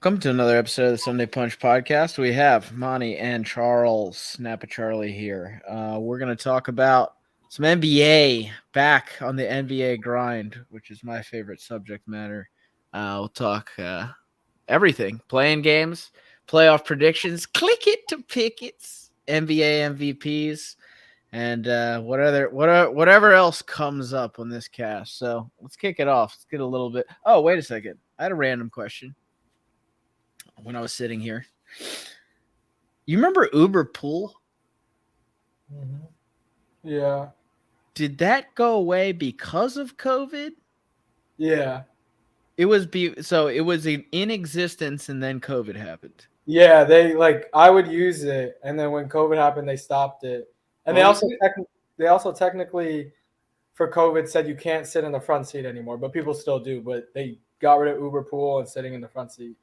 Welcome to another episode of the Sunday Punch podcast. We have Monty and Charles, Snappa Charlie here. We're going to talk about some NBA, back on the NBA grind, which is my favorite subject matter. We'll talk everything, playing games, playoff predictions, click it to pick it, NBA MVPs, and whatever else comes up on this cast. So let's kick it off. Let's get a little bit. Oh, wait a second. I had a random question when I was sitting here. You remember Uber Pool? Mm-hmm. Yeah. Did that go away because of COVID? Yeah. It was in existence and then COVID happened. Yeah. I would use it, and then when COVID happened, they stopped it. And they also technically for COVID said you can't sit in the front seat anymore, but people still do. But they got rid of Uber Pool and sitting in the front seat.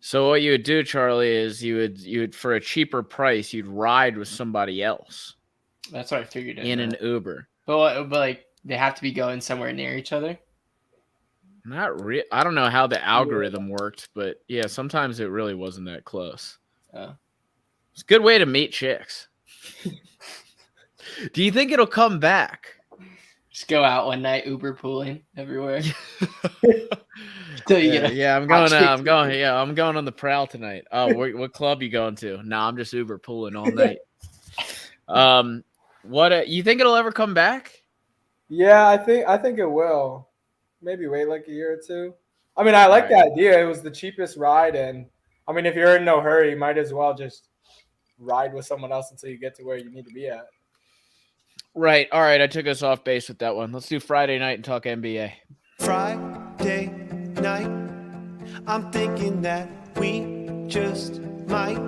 So what you would do, Charlie, is you would for a cheaper price, you'd ride with somebody else. That's what I figured in an Uber. But like they have to be going somewhere near each other. Not real. I don't know how the algorithm worked, but yeah, sometimes it really wasn't that close. It's a good way to meet chicks. Do you think it'll come back? Just go out one night Uber pooling everywhere. I'm going on the prowl tonight. Oh, what club you going to? Nah, I'm just Uber pooling all night. What you think it'll ever come back? Yeah, I think it will. Maybe wait like a year or two. I mean, I like the idea. It was the cheapest ride, and I mean, if you're in no hurry, you might as well just ride with someone else until you get to where you need to be at. Right. All right. I took us off base with that one. Let's do Friday night and talk NBA. Friday night, I'm thinking that we just might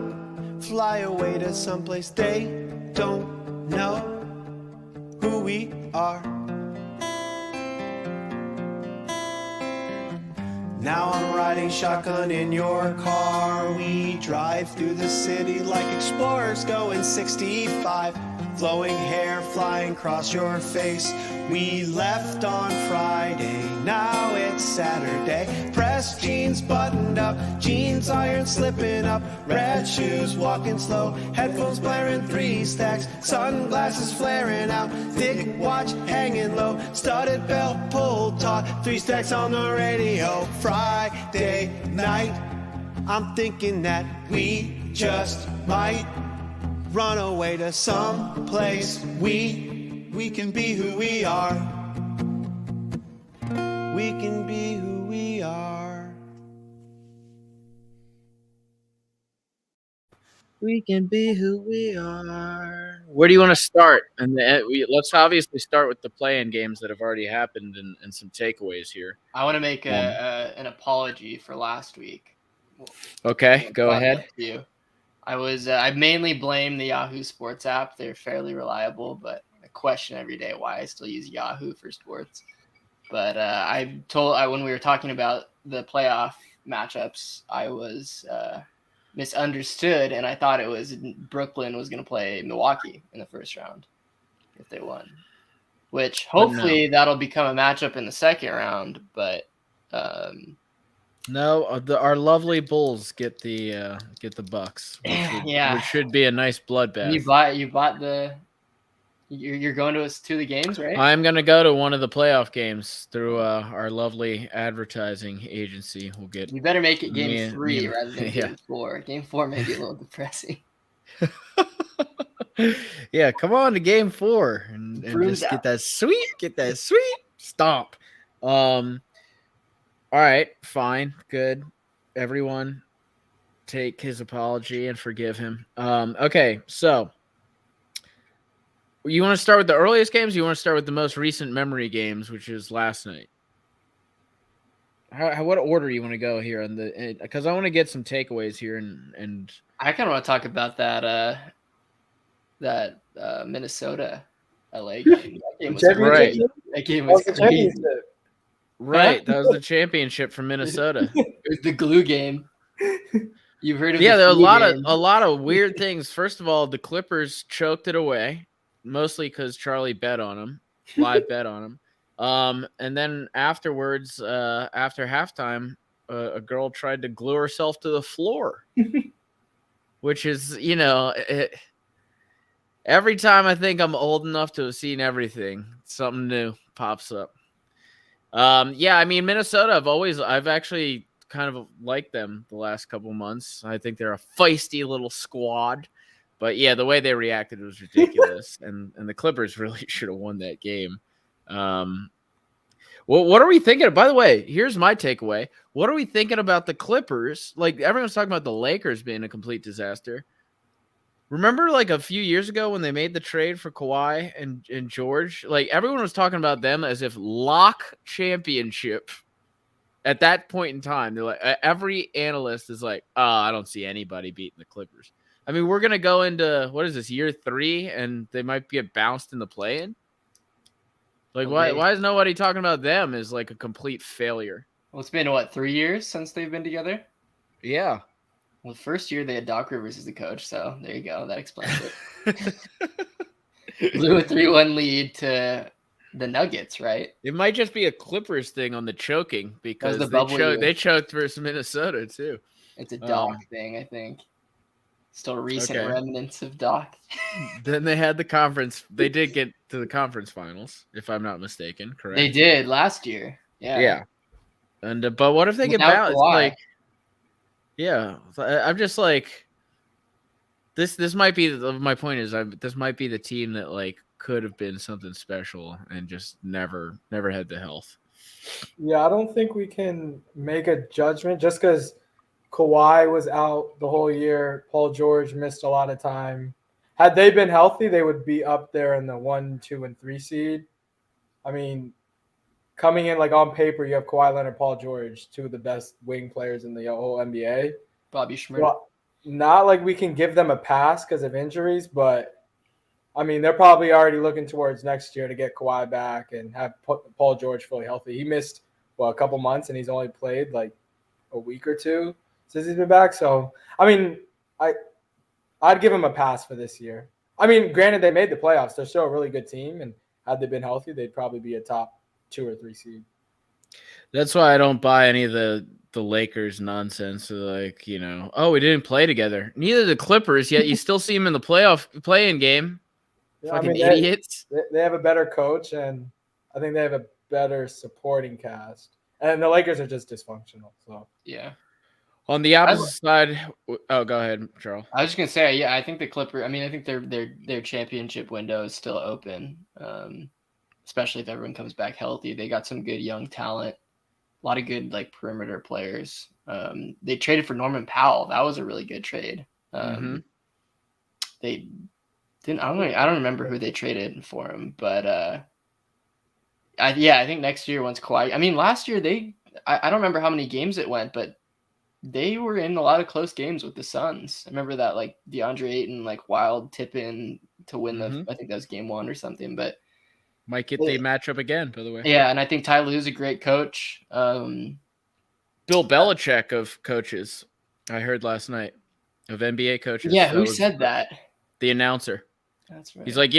fly away to someplace they don't know who we are. Now I'm riding shotgun in your car. We drive through the city like explorers going 65. Flowing hair flying across your face. We left on Friday, now it's Saturday. Pressed jeans buttoned up, jeans iron slipping up. Red shoes walking slow, headphones blaring 3 stacks. Sunglasses flaring out, thick watch hanging low. Studded belt pulled taut, 3 stacks on the radio. Friday night, I'm thinking that we just might run away to some place. We can be who we are. We can be who we are. We can be who we are. Where do you want to start? And let's obviously start with the play-in games that have already happened and some takeaways here. I want to make an apology for last week. Okay, go ahead. I mainly blame the Yahoo Sports app. They're fairly reliable, but I question every day why I still use Yahoo for sports. But when we were talking about the playoff matchups, I was misunderstood, and I thought it was Brooklyn was going to play Milwaukee in the first round if they won. Which hopefully that'll become a matchup in the second round, but no, our lovely Bulls get the Bucks, which should be a nice bloodbath. You bought the. You're going to the games, right? I'm going to go to one of the playoff games through our lovely advertising agency. We'll get. You better make it game 3 rather than game 4. Game 4 may be a little depressing. Yeah, come on to game 4 and just get that sweet stomp. All right, fine, good. Everyone take his apology and forgive him. Okay, so you want to start with the earliest games? Or you want to start with the most recent memory games, which is last night? What order do you want to go here? Because I want to get some takeaways here, and I kind of want to talk about that Minnesota LA game. That game was crazy. Right, that was the championship for Minnesota. It was the glue game. You've heard of there are a lot of weird things. First of all, the Clippers choked it away, mostly because Charlie bet on them, live bet on them. And then afterwards, after halftime, a girl tried to glue herself to the floor, which is, every time I think I'm old enough to have seen everything, something new pops up. Yeah, I mean, Minnesota, I've actually kind of liked them the last couple months. I think they're a feisty little squad. But yeah, the way they reacted was ridiculous, and the Clippers really should have won that game. Well, what are we thinking of? By the way, here's my takeaway. What are we thinking about the Clippers? Like, everyone's talking about the Lakers being a complete disaster. Remember, like, a few years ago when they made the trade for Kawhi and George? Like, everyone was talking about them as if lock championship. At that point in time, they're like, every analyst is like, "Oh, I don't see anybody beating the Clippers." I mean, we're gonna go into, what is this, year 3, and they might get bounced in the play-in. Like, why is nobody talking about them as like a complete failure? Well, it's been what, 3 years since they've been together? Yeah. Well, the first year they had Doc Rivers as the coach, so there you go. That explains it. Blew a 3-1 lead to the Nuggets, right? It might just be a Clippers thing on the choking, because they choked versus Minnesota too. It's a Doc thing, I think. Still recent remnants of Doc. Then they had the conference. They did get to the conference finals, if I'm not mistaken. Correct? They did last year. Yeah. Yeah. And but what if they get bounced? Like, yeah, I'm just like, this might be my point is this might be the team that like could have been something special and just never had the health. Yeah, I don't think we can make a judgment just because Kawhi was out the whole year. Paul George missed a lot of time. Had they been healthy, they would be up there in the 1, 2, and 3 seed. I mean, coming in like on paper, you have Kawhi Leonard, Paul George, 2 of the best wing players in the whole NBA. Bobby Schmidt. Well, not like we can give them a pass because of injuries, but I mean, they're probably already looking towards next year to get Kawhi back and have Paul George fully healthy. He missed, a couple months, and he's only played like a week or 2 since he's been back. So, I mean, I'd give him a pass for this year. I mean, granted, they made the playoffs. They're still a really good team, and had they been healthy, they'd probably be a top 2 or 3 seed. That's why I don't buy any of the Lakers nonsense. Like, oh, we didn't play together. Neither the Clippers, yet you still see them in the play-in game. Yeah, Fucking idiots. They have a better coach, and I think they have a better supporting cast. And the Lakers are just dysfunctional. So yeah. On the opposite side, go ahead, Charles. I was just gonna say, yeah, I think the Clippers. I mean, I think their championship window is still open, especially if everyone comes back healthy. They got some good young talent, a lot of good like perimeter players. They traded for Norman Powell. That was a really good trade. They didn't. I don't remember who they traded for him, but I think next year once Kawhi. I mean, last year I don't remember how many games it went, but they were in a lot of close games with the Suns. I remember that like DeAndre Ayton like wild tip in to win the. I think that was game 1 or something, but might get the matchup again. By the way, yeah, and I think Ty Lue's a great coach. Bill Belichick of coaches, I heard last night, of NBA coaches. Yeah, who said that? The announcer. That's right. He's like,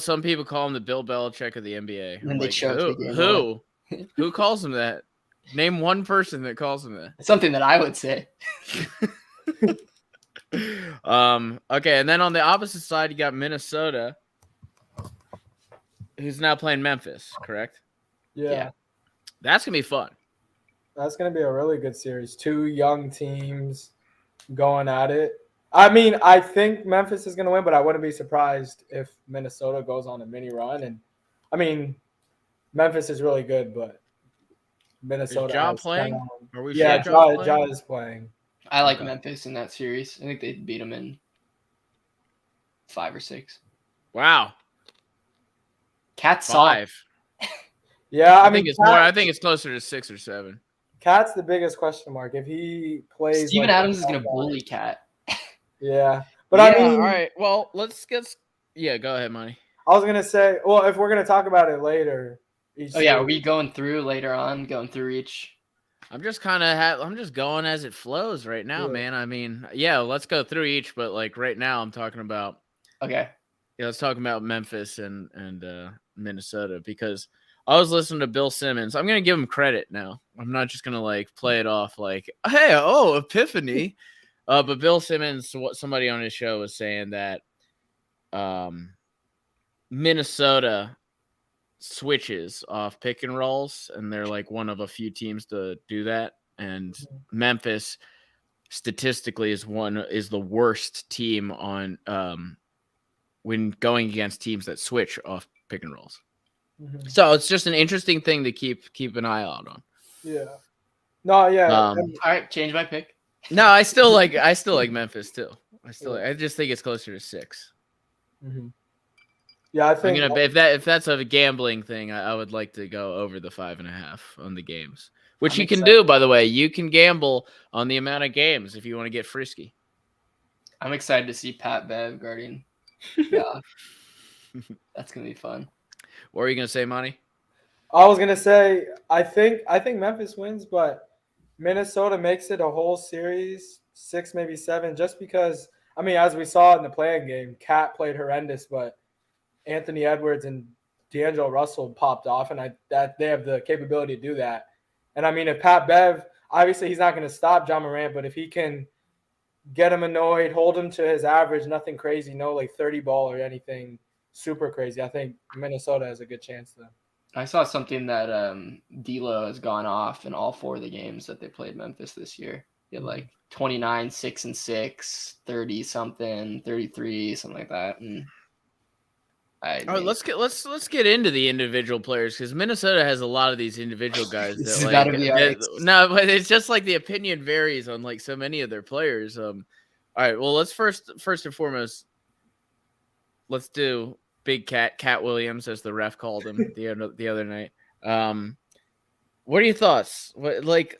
some people call him the Bill Belichick of the NBA. And they like, chose who calls him that? Name one person that calls him that. It's something that I would say. Okay, and then on the opposite side, you got Minnesota, who's now playing Memphis, correct? Yeah. That's going to be fun. That's going to be a really good series. 2 young teams going at it. I mean, I think Memphis is going to win, but I wouldn't be surprised if Minnesota goes on a mini run. And I mean, Memphis is really good, but Minnesota. Is Ja playing? Ja is playing. I like Memphis in that series. I think they beat them in 5 or 6. Wow. Cat's 5. Yeah, I think it's more. I think it's closer to 6 or 7. Cat's the biggest question mark. If he plays, Steven Adams is going to bully Cat. Yeah, but I mean, all right. Well, let's get. Yeah, go ahead, Money. I was gonna say, well, if we're gonna talk about it later. Are we going through later on? Going through each? I'm just I'm just going as it flows right now, man. I mean, yeah, let's go through each, but like right now, I'm talking about. Okay. Yeah, let's talk about Memphis and Minnesota, because I was listening to Bill Simmons. I'm gonna give him credit now. I'm not just gonna like play it off like, hey, epiphany. But Bill Simmons, somebody on his show was saying that Minnesota switches off pick and rolls, and they're like one of a few teams to do that. And Memphis statistically is the worst team on when going against teams that switch off pick and rolls. So it's just an interesting thing to keep an eye out on. Yeah. No, yeah. All right, change my pick. No, I still like Memphis too. I just think it's closer to 6. Yeah, I think if that's a gambling thing, I would like to go over the 5.5 on the games, which you can do, by the way. You can gamble on the amount of games if you want to get frisky. I'm excited to see Pat Bev guarding. Yeah, that's gonna be fun. What are you gonna say, Monty? I was gonna say I think Memphis wins, but Minnesota makes it a whole series, 6 maybe 7, just because. I mean, as we saw in the playing game, Cat played horrendous, but Anthony Edwards and D'Angelo Russell popped off, and that they have the capability to do that. And I mean, if Pat Bev, obviously he's not going to stop John Morant, but if he can get him annoyed, hold him to his average, nothing crazy, no like 30 ball or anything super crazy, I think Minnesota has a good chance then. I saw something that D'Lo has gone off in all 4 of the games that they played Memphis this year. He had like 29, 6 and 6, 30 something, 33, something like that. And all right, let's get into the individual players, because Minnesota has a lot of these individual guys that but it's just like the opinion varies on like so many of their players. All right, well, let's first and foremost, let's do Big Cat Williams, as the ref called him the other night. What are your thoughts?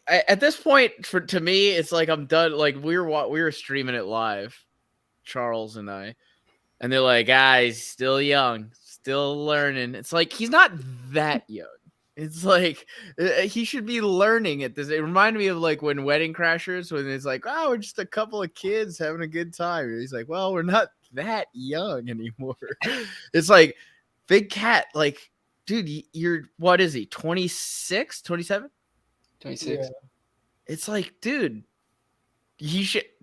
At this point, to me, it's like I'm done. Like we were streaming it live, Charles and I, and they're like, he's still young, still learning. It's like he's not that young. It's like he should be learning at this. It reminded me of like when Wedding Crashers, when it's like, we're just a couple of kids having a good time. And he's like, well, we're not that young anymore. It's like Big Cat, like, dude, you're, what is he, 26, 27? 26. Yeah. It's like, dude, he shouldn't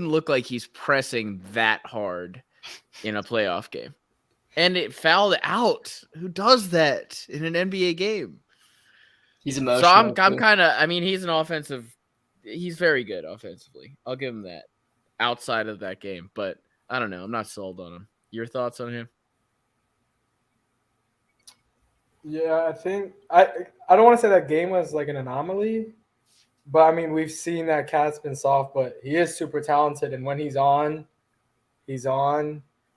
look like he's pressing that hard in a playoff game. And it fouled out. Who does that in an NBA game? He's emotional. So I'm kind of, I mean, he's very good offensively. I'll give him that outside of that game, but I don't know. I'm not sold on him. Your thoughts on him? Yeah, I think I don't want to say that game was like an anomaly, but I mean, we've seen that Cat's been soft, but he is super talented, and when he's on.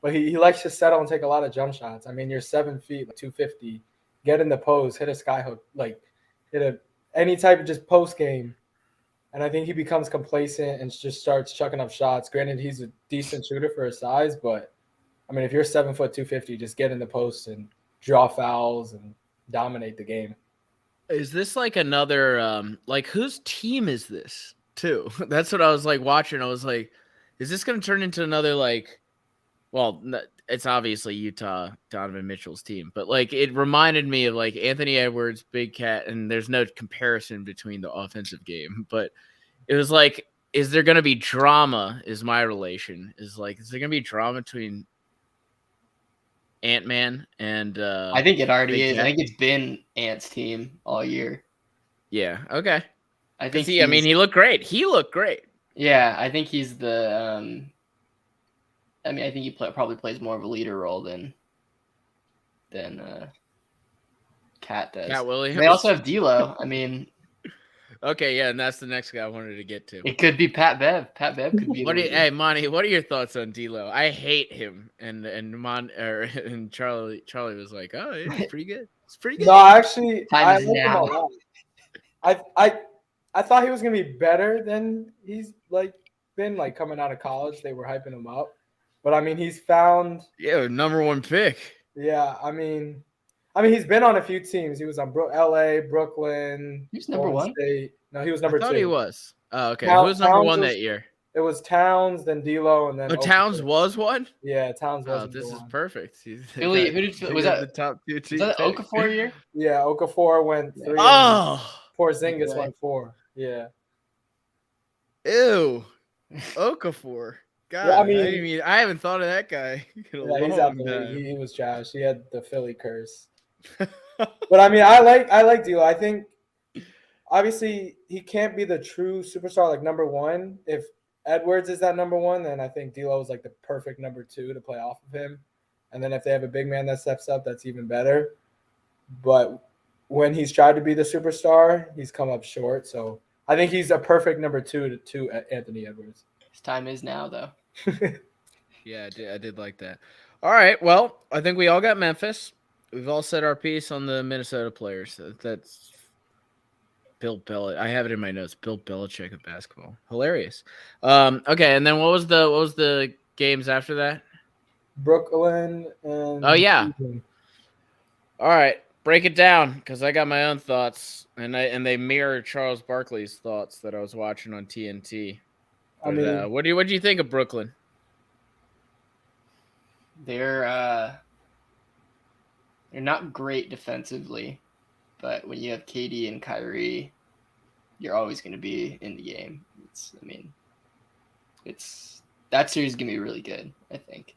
But he likes to settle and take a lot of jump shots. I mean, you're 7 feet, 250. Get in the pose, hit a skyhook, like hit any type of just post game. And I think he becomes complacent and just starts chucking up shots. Granted, he's a decent shooter for his size, but I mean, if you're 7 foot 250, just get in the post and draw fouls and dominate the game. Is this like another like whose team is this too? That's what I was like watching. I was like, is this going to turn into another like? Well, it's obviously Utah, Donovan Mitchell's team, but like it reminded me of like Anthony Edwards, Big Cat, and there's no comparison between the offensive game, but it was like, is there going to be drama? Is my relation is there going to be drama between Ant-Man and I think it already is. I think it's been Ant's team all year. Yeah. Okay. I think he looked great. Yeah, I think he's the. I mean, I think he probably plays more of a leader role than Cat does. Cat Williams. They also have D'Lo. I mean. Okay, yeah, and that's the next guy I wanted to get to. It could be Pat Bev. Pat Bev could be. Hey, Monty, what are your thoughts on D'Lo? I hate him, and Charlie was like, oh, it's pretty good. It's pretty good. No, actually, I like him a lot. I thought he was gonna be better than he's like been like coming out of college. They were hyping him up, but I mean, he's found number 1 pick. Yeah, I mean, he's been on a few teams. He was on LA, Brooklyn. He was number 1. State. No, he was number 2. I thought he was. Oh, okay. Who was number 1 that year? It was Towns, then D'Lo, and then Towns Okafor. was one. Yeah, Towns was. Oh, this is one. perfect. Philly, who did was that? The top two Was that Okafor year? Yeah, Okafor went 3. Oh, Porzingis Okay. went 4. Yeah. ew, Okafor. God, Yeah, I I mean, mean, I haven't thought of that guy in a yeah, he's long out the league. time. He was trash. He had the Philly curse. But I mean, I like D'Lo. I think obviously he can't be the true superstar like number one. If Edwards is that number one, then I think D'Lo is like the perfect number 2 to play off of him. And then if they have a big man that steps up, that's even better. But when he's tried to be the superstar, he's come up short. So I think he's a perfect number 2 to Anthony Edwards. His time is now, though. Yeah, I did like that. All right, well, I think we all got Memphis. We've all said our piece on the Minnesota players. That's Bill Belichick. I have it in my notes. Bill Belichick of basketball. Hilarious. Okay, and then what was the games after that? Brooklyn and Oh yeah. Cleveland. All right, break it down because I got my own thoughts, and they mirror Charles Barkley's thoughts that I was watching on TNT. I mean, what do you think of Brooklyn? They're not great defensively, but when you have KD and Kyrie, you're always going to be in the game. That series is going to be really good, I think.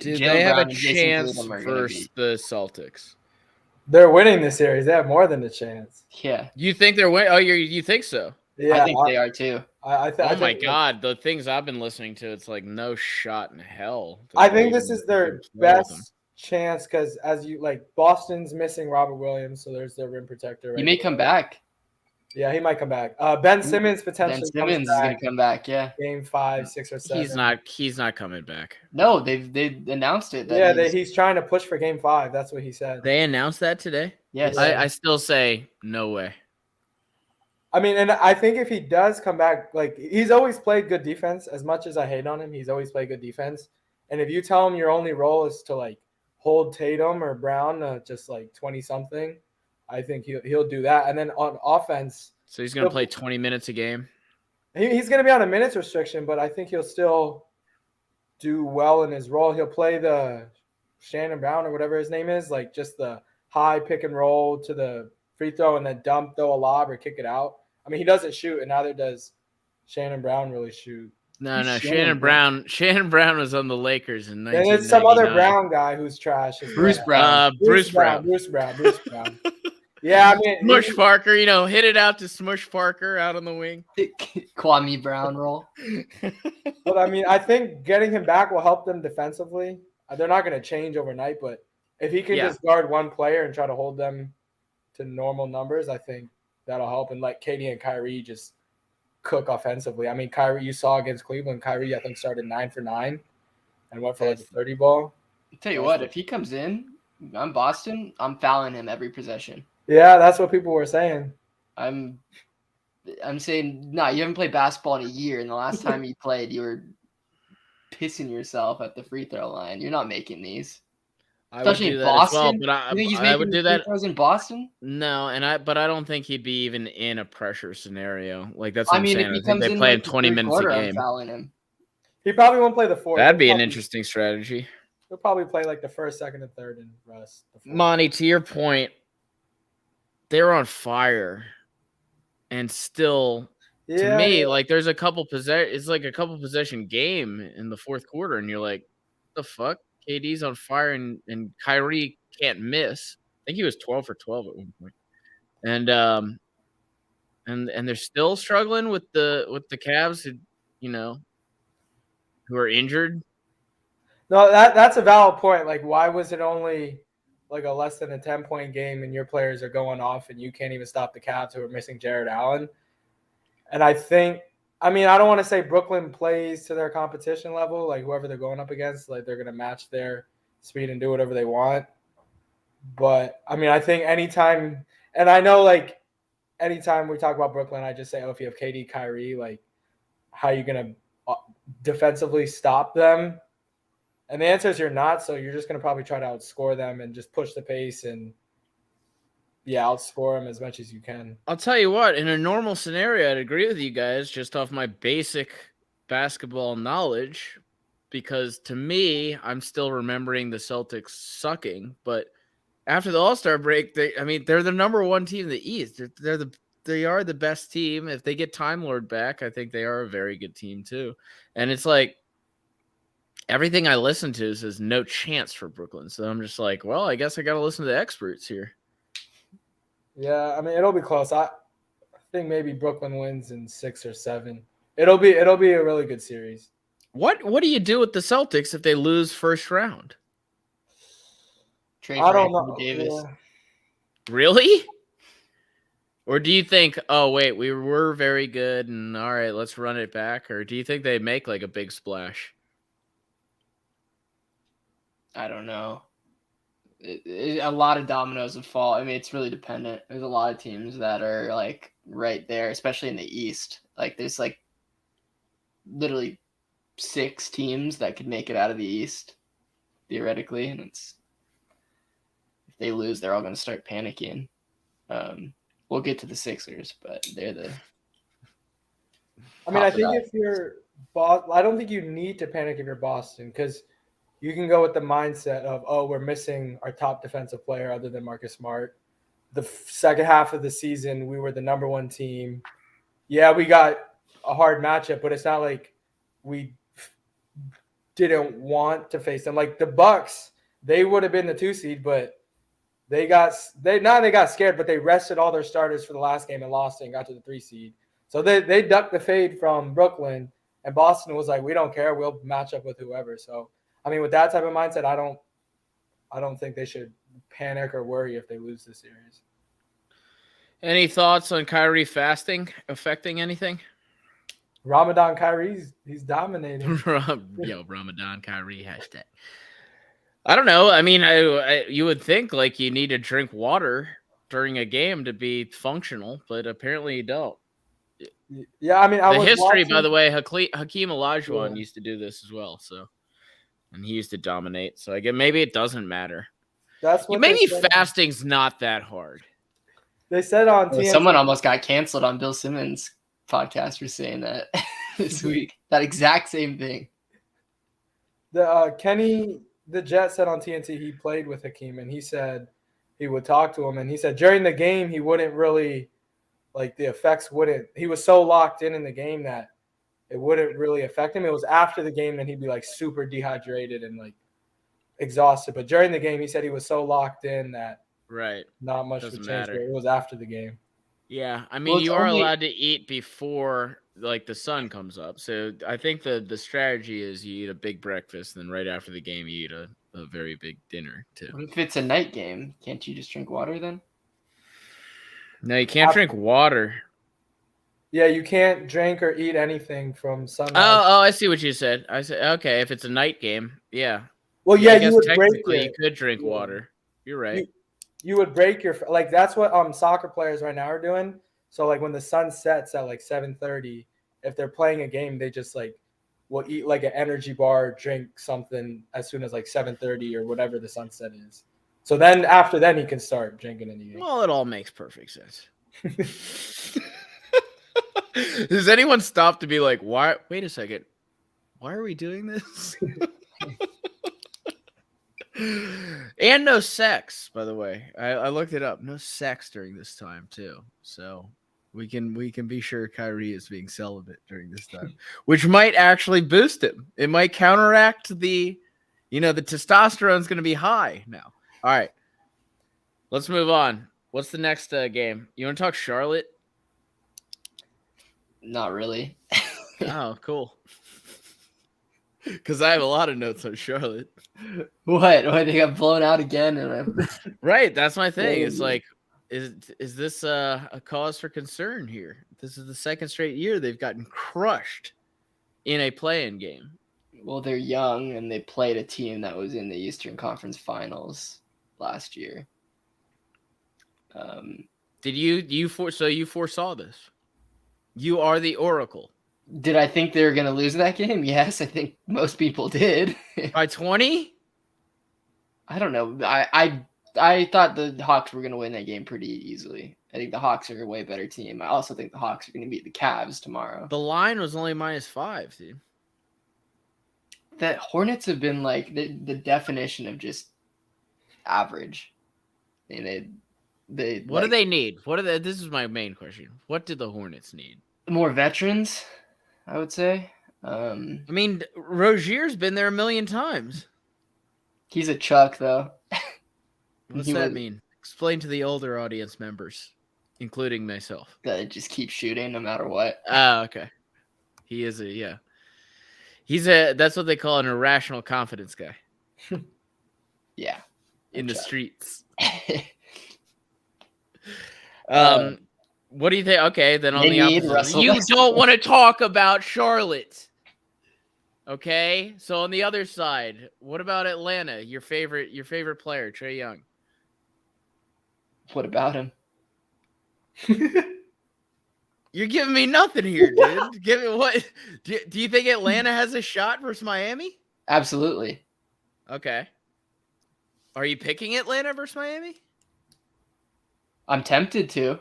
Do Jaylen they have Brown a and Jason chance Tatum are gonna versus the Celtics? they're winning this series. They have more than a chance. Yeah, You think they're winning? Oh, you think so? Yeah, I think they are too. I Oh my think, God, the things I've been listening to, it's like no shot in hell. that I they think this even is their can play with them. best chance because as you like, Boston's missing Robert Williams, so there's their rim protector. He may come back. Yeah, he might come back. Ben Simmons potentially. Ben Simmons is going to come back. Yeah. Game 5, 6, or 7. He's not coming back. No, they announced it. He's trying to push for Game 5. That's what he said. They announced that today. Yes. I still say no way. I mean, and I think if he does come back, like he's always played good defense. As much as I hate on him, he's always played good defense. And if you tell him your only role is to like hold Tatum or Brown just like 20 something, I think he'll do that. And then on offense, so he's gonna play 20 minutes a game. He's gonna be on a minutes restriction, but I think he'll still do well in his role. He'll play the Shannon Brown or whatever his name is, like just the high pick and roll to the free throw and then throw a lob or kick it out. I mean, he doesn't shoot, and neither does Shannon Brown really shoot. No, Shannon Brown. Shannon Brown was on the Lakers in 1999. And it's some other Brown guy who's trash. Bruce Brown. Bruce Brown. Yeah, I mean, Smush Parker, hit it out to Smush Parker out on the wing. Kwame Brown role. But I mean, I think getting him back will help them defensively. They're not going to change overnight, but if he can just guard one player and try to hold them to normal numbers, I think that'll help. And let KD and Kyrie just cook offensively. I mean, Kyrie, you saw against Cleveland, Kyrie, I think, started 9 for 9 and went for like a 30 ball. I'll tell you what, if he comes in, I'm Boston, I'm fouling him every possession. Yeah, that's what people were saying. I'm saying, no, you haven't played basketball in a year, and the last time you played, you were pissing yourself at the free throw line. You're not making these. Especially in Boston. But I you think he's would do making that. free throws in Boston? No, but I don't think he'd be even in a pressure scenario. Like that's what I'm saying. If he I think comes they in play like 20 minutes quarter, a I'm game. fouling him. He probably won't play the fourth. That'd be an interesting strategy. He'll probably play like the first, second, and third, and rest. Monty, to your point, they're on fire, and still, to me, like there's a couple it's like a couple possession game in the fourth quarter, and you're like, what the fuck? KD's on fire, and Kyrie can't miss. I think he was 12 for 12 at one point, and they're still struggling with the Cavs, who are injured. No, that's a valid point. Like, why was it only like a less than a 10-point game and your players are going off and you can't even stop the Cavs who are missing Jared Allen? And I don't want to say Brooklyn plays to their competition level, like whoever they're going up against, like they're going to match their speed and do whatever they want. But I mean, I think anytime, and I know like anytime we talk about Brooklyn, I just say, if you have KD, Kyrie, like how are you going to defensively stop them? And the answer is you're not, so you're just going to probably try to outscore them and just push the pace and, outscore them as much as you can. I'll tell you what, in a normal scenario, I'd agree with you guys just off my basic basketball knowledge because to me, I'm still remembering the Celtics sucking. But after the All-Star break, they're the number one team in the East. They are the best team. If they get Time Lord back, I think they are a very good team too. And it's like everything I listen to says no chance for Brooklyn. So I'm just like, well, I guess I got to listen to the experts here. Yeah, I mean it'll be close. I think maybe Brooklyn wins in 6 or 7. It'll be a really good series. What do you do with the Celtics if they lose first round? Trade I for don't Anthony know. Davis. Yeah. Really? Or do you think, oh, wait, we were very good and all right, let's run it back? Or do you think they make like a big splash? I don't know. A lot of dominoes would fall. I mean, it's really dependent. There's a lot of teams that are like right there, especially in the East. Like there's like literally 6 teams that could make it out of the East theoretically, and it's if they lose, they're all going to start panicking. We'll get to the Sixers, but they're the. I mean, I think if you're Boston, I don't think you need to panic if you're Boston because you can go with the mindset of, oh, we're missing our top defensive player other than Marcus Smart. The second half of the season, we were the number one team. Yeah, we got a hard matchup, but it's not like we didn't want to face them. Like the Bucks, they would have been the 2 seed, but they got scared, but they rested all their starters for the last game and lost it and got to the 3 seed. So they ducked the fade from Brooklyn, and Boston was like, we don't care, we'll match up with whoever. So I mean, with that type of mindset, I don't think they should panic or worry if they lose the series. Any thoughts on Kyrie fasting affecting anything? Ramadan Kyrie, he's dominating. Yo, Ramadan Kyrie hashtag. I don't know. I mean, you would think like you need to drink water during a game to be functional, but apparently you don't. Yeah, I mean, the history, by the way, Hakeem Olajuwon used to do this as well. So, and he used to dominate. So I guess maybe it doesn't matter. That's what maybe fasting's not that hard. They said on TNT. Someone almost got canceled on Bill Simmons' podcast for saying that this week. That exact same thing. Kenny, the Jet, said on TNT he played with Hakeem, and he said he would talk to him, and he said during the game he wouldn't really like the effects wouldn't. He was so locked in the game that it wouldn't really affect him. It was after the game that he'd be like super dehydrated and like exhausted. But during the game, he said he was so locked in that not much would change. It was after the game. Yeah, I mean, you are allowed to eat before like the sun comes up. So I think the strategy is you eat a big breakfast, and then right after the game, you eat a very big dinner too. If it's a night game, can't you just drink water then? No, you can't drink water. Yeah, you can't drink or eat anything from sunrise. Oh, I see what you said. I said, okay, if it's a night game, yeah. Well, yeah, you would technically you could drink water. You're right. You would break your like that's what soccer players right now are doing. So like when the sun sets at like 7:30, if they're playing a game, they just like will eat like an energy bar, drink something as soon as like 7:30 or whatever the sunset is. So then after then he can start drinking anything. Well, it all makes perfect sense. Does anyone stop to be like, why? Wait a second. Why are we doing this? And no sex, by the way. I looked it up. No sex during this time too. So we can be sure Kyrie is being celibate during this time, which might actually boost him. It might counteract the testosterone's going to be high now. All right, let's move on. What's the next game? You want to talk Charlotte? Not really. Oh, cool. Because I have a lot of notes on Charlotte. What? They got blown out again? Right, that's my thing. It's like, is this a cause for concern here? This is the second straight year they've gotten crushed in a play-in game. Well, they're young, and they played a team that was in the Eastern Conference Finals last year. Did you foresaw this? You are the Oracle. Did I think they were going to lose that game? Yes, I think most people did. By 20? I don't know. I I thought the Hawks were going to win that game pretty easily. I think the Hawks are a way better team. I also think the Hawks are going to beat the Cavs tomorrow. The line was only -5, dude. The Hornets have been like the definition of just average. I mean, What do they need? This is my main question. What do the Hornets need? more veterans, I would say. I mean, Rozier's been there a million times. He's a Chuck, though. What's that mean? Explain to the older audience members, including myself. That just keeps shooting no matter what. Oh, okay. He is that's what they call an irrational confidence guy. Yeah. In the Chuck. streets. What do you think? Okay, then on the opposite, you don't want to talk about Charlotte. Okay, so on the other side, what about Atlanta? Your favorite player, Trey Young. What about him? You're giving me nothing here, dude. Give me what? Do you think Atlanta has a shot versus Miami? Absolutely. Okay. Are you picking Atlanta versus Miami? I'm tempted to.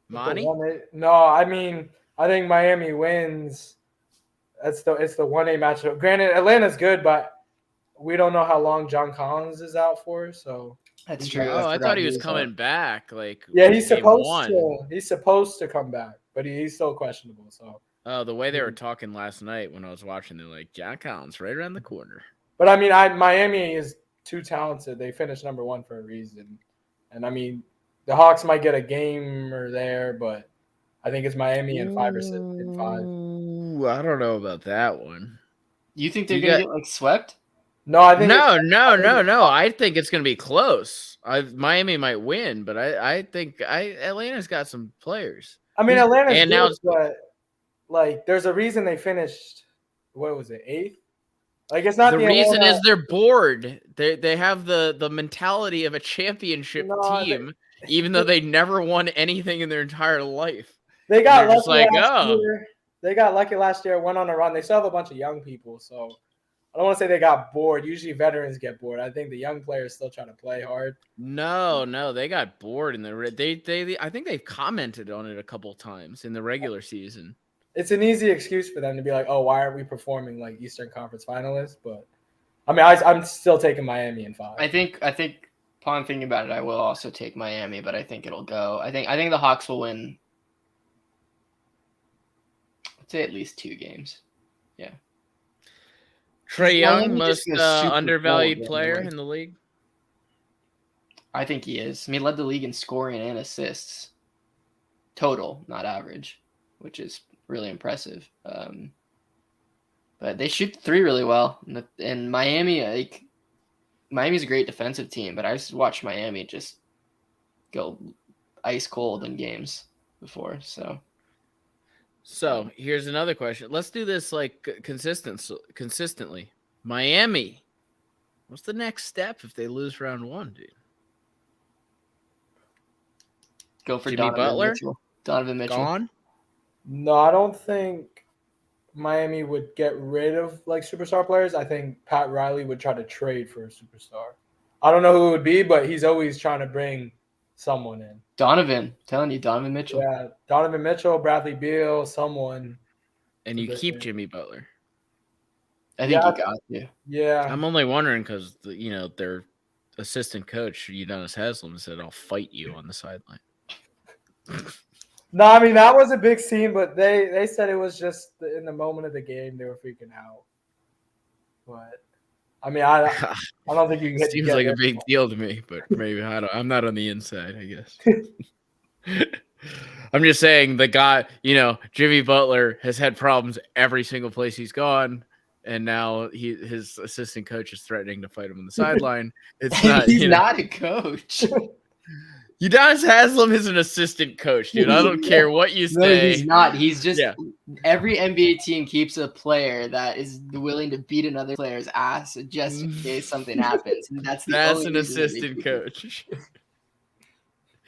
Monty? No, I mean, I think Miami wins. It's the 1A matchup. Granted, Atlanta's good, but we don't know how long John Collins is out for. So that's true. Oh, I thought he was coming back. Like, yeah, he's supposed to. He's supposed to come back, but he's still questionable. So. Oh, the way they were talking last night when I was watching, they're like, John Collins right around the corner. But I mean, Miami is too talented. They finished number 1 for a reason, and I mean, the Hawks might get a game or there, but I think it's Miami in 5 or 6 in 5. Ooh, I don't know about that one. You think they're gonna get like swept? No, I think no. I think it's gonna be close. Miami might win, but I think Atlanta's got some players. I mean, Atlanta's and good, now but like, there's a reason they finished. What was it, 8th? Like, it's not the reason is they're bored. They have the mentality of a championship team, even though they never won anything in their entire life. They got lucky last year. They got lucky last year, went on a run. They still have a bunch of young people, so I don't want to say they got bored. Usually veterans get bored. I think the young players still trying to play hard. No, they got bored in the I think they've commented on it a couple times in the regular season. It's an easy excuse for them to be like, "Oh, why aren't we performing like Eastern Conference finalists?" But I mean, I'm still taking Miami in 5. I think upon thinking about it, I will also take Miami, but I think it'll go. I think the Hawks will win. I'd say at least 2 games. Yeah. Trey Young, most undervalued player in the league. I think he is. I mean, he led the league in scoring and assists, total, not average, which is really impressive. But they shoot 3 really well, and Miami, Miami's a great defensive team, but I just watched Miami just go ice cold in games before. So here's another question. Let's do this like consistently. Miami, what's the next step if they lose round 1, dude? Go for Jimmy Butler. Donovan Mitchell. Gone? No, I don't think Miami would get rid of like superstar players. I think Pat Riley would try to trade for a superstar. I don't know who it would be, but he's always trying to bring someone in. Donovan Mitchell. Yeah, Donovan Mitchell, Bradley Beal, someone. And you keep Jimmy Butler. I think you got to. Yeah. I'm only wondering because their assistant coach Udonis Haslem said, "I'll fight you on the sideline." No, I mean, that was a big scene, but they said it was just in the moment of the game they were freaking out. But I mean, I don't think you can get. Seems like a big deal to me, but maybe I'm not on the inside, I guess. I'm just saying the guy, Jimmy Butler has had problems every single place he's gone, and now his assistant coach is threatening to fight him on the sideline. It's not. He's not a coach. Udonis Haslem is an assistant coach, dude. I don't care what you say. No, he's not. He's just every NBA team keeps a player that is willing to beat another player's ass just in case something happens. And that's an assistant coach.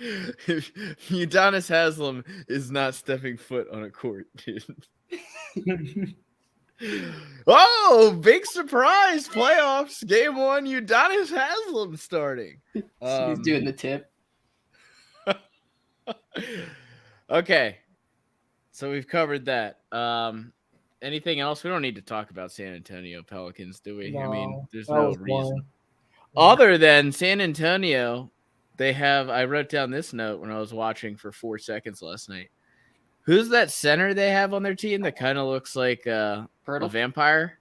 Udonis Haslem is not stepping foot on a court, dude. Oh, big surprise! Playoffs, game 1. Udonis Haslem starting. He's doing the tip. Okay, so we've covered that. Anything else? We don't need to talk about San Antonio Pelicans, do we? I mean, No, there's that no was reason. boring. Other than San Antonio, I wrote down this note when I was watching for 4 seconds last night. Who's that center they have on their team that kind of looks like a vampire?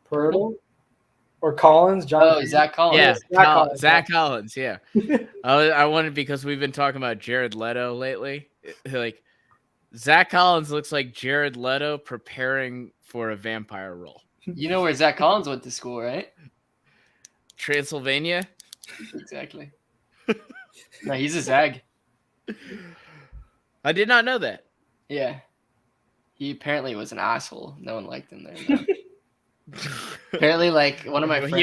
Pirtle or Collins? John. Zach Collins. Yeah, Zach Collins. Yeah. I wanted because we've been talking about Jared Leto lately. Like Zach Collins looks like Jared Leto preparing for a vampire role. You know where Zach Collins went to school, right? Transylvania. Exactly. No, he's a Zag. I did not know that. Yeah. He apparently was an asshole. No one liked him there. Apparently, like one of my friends.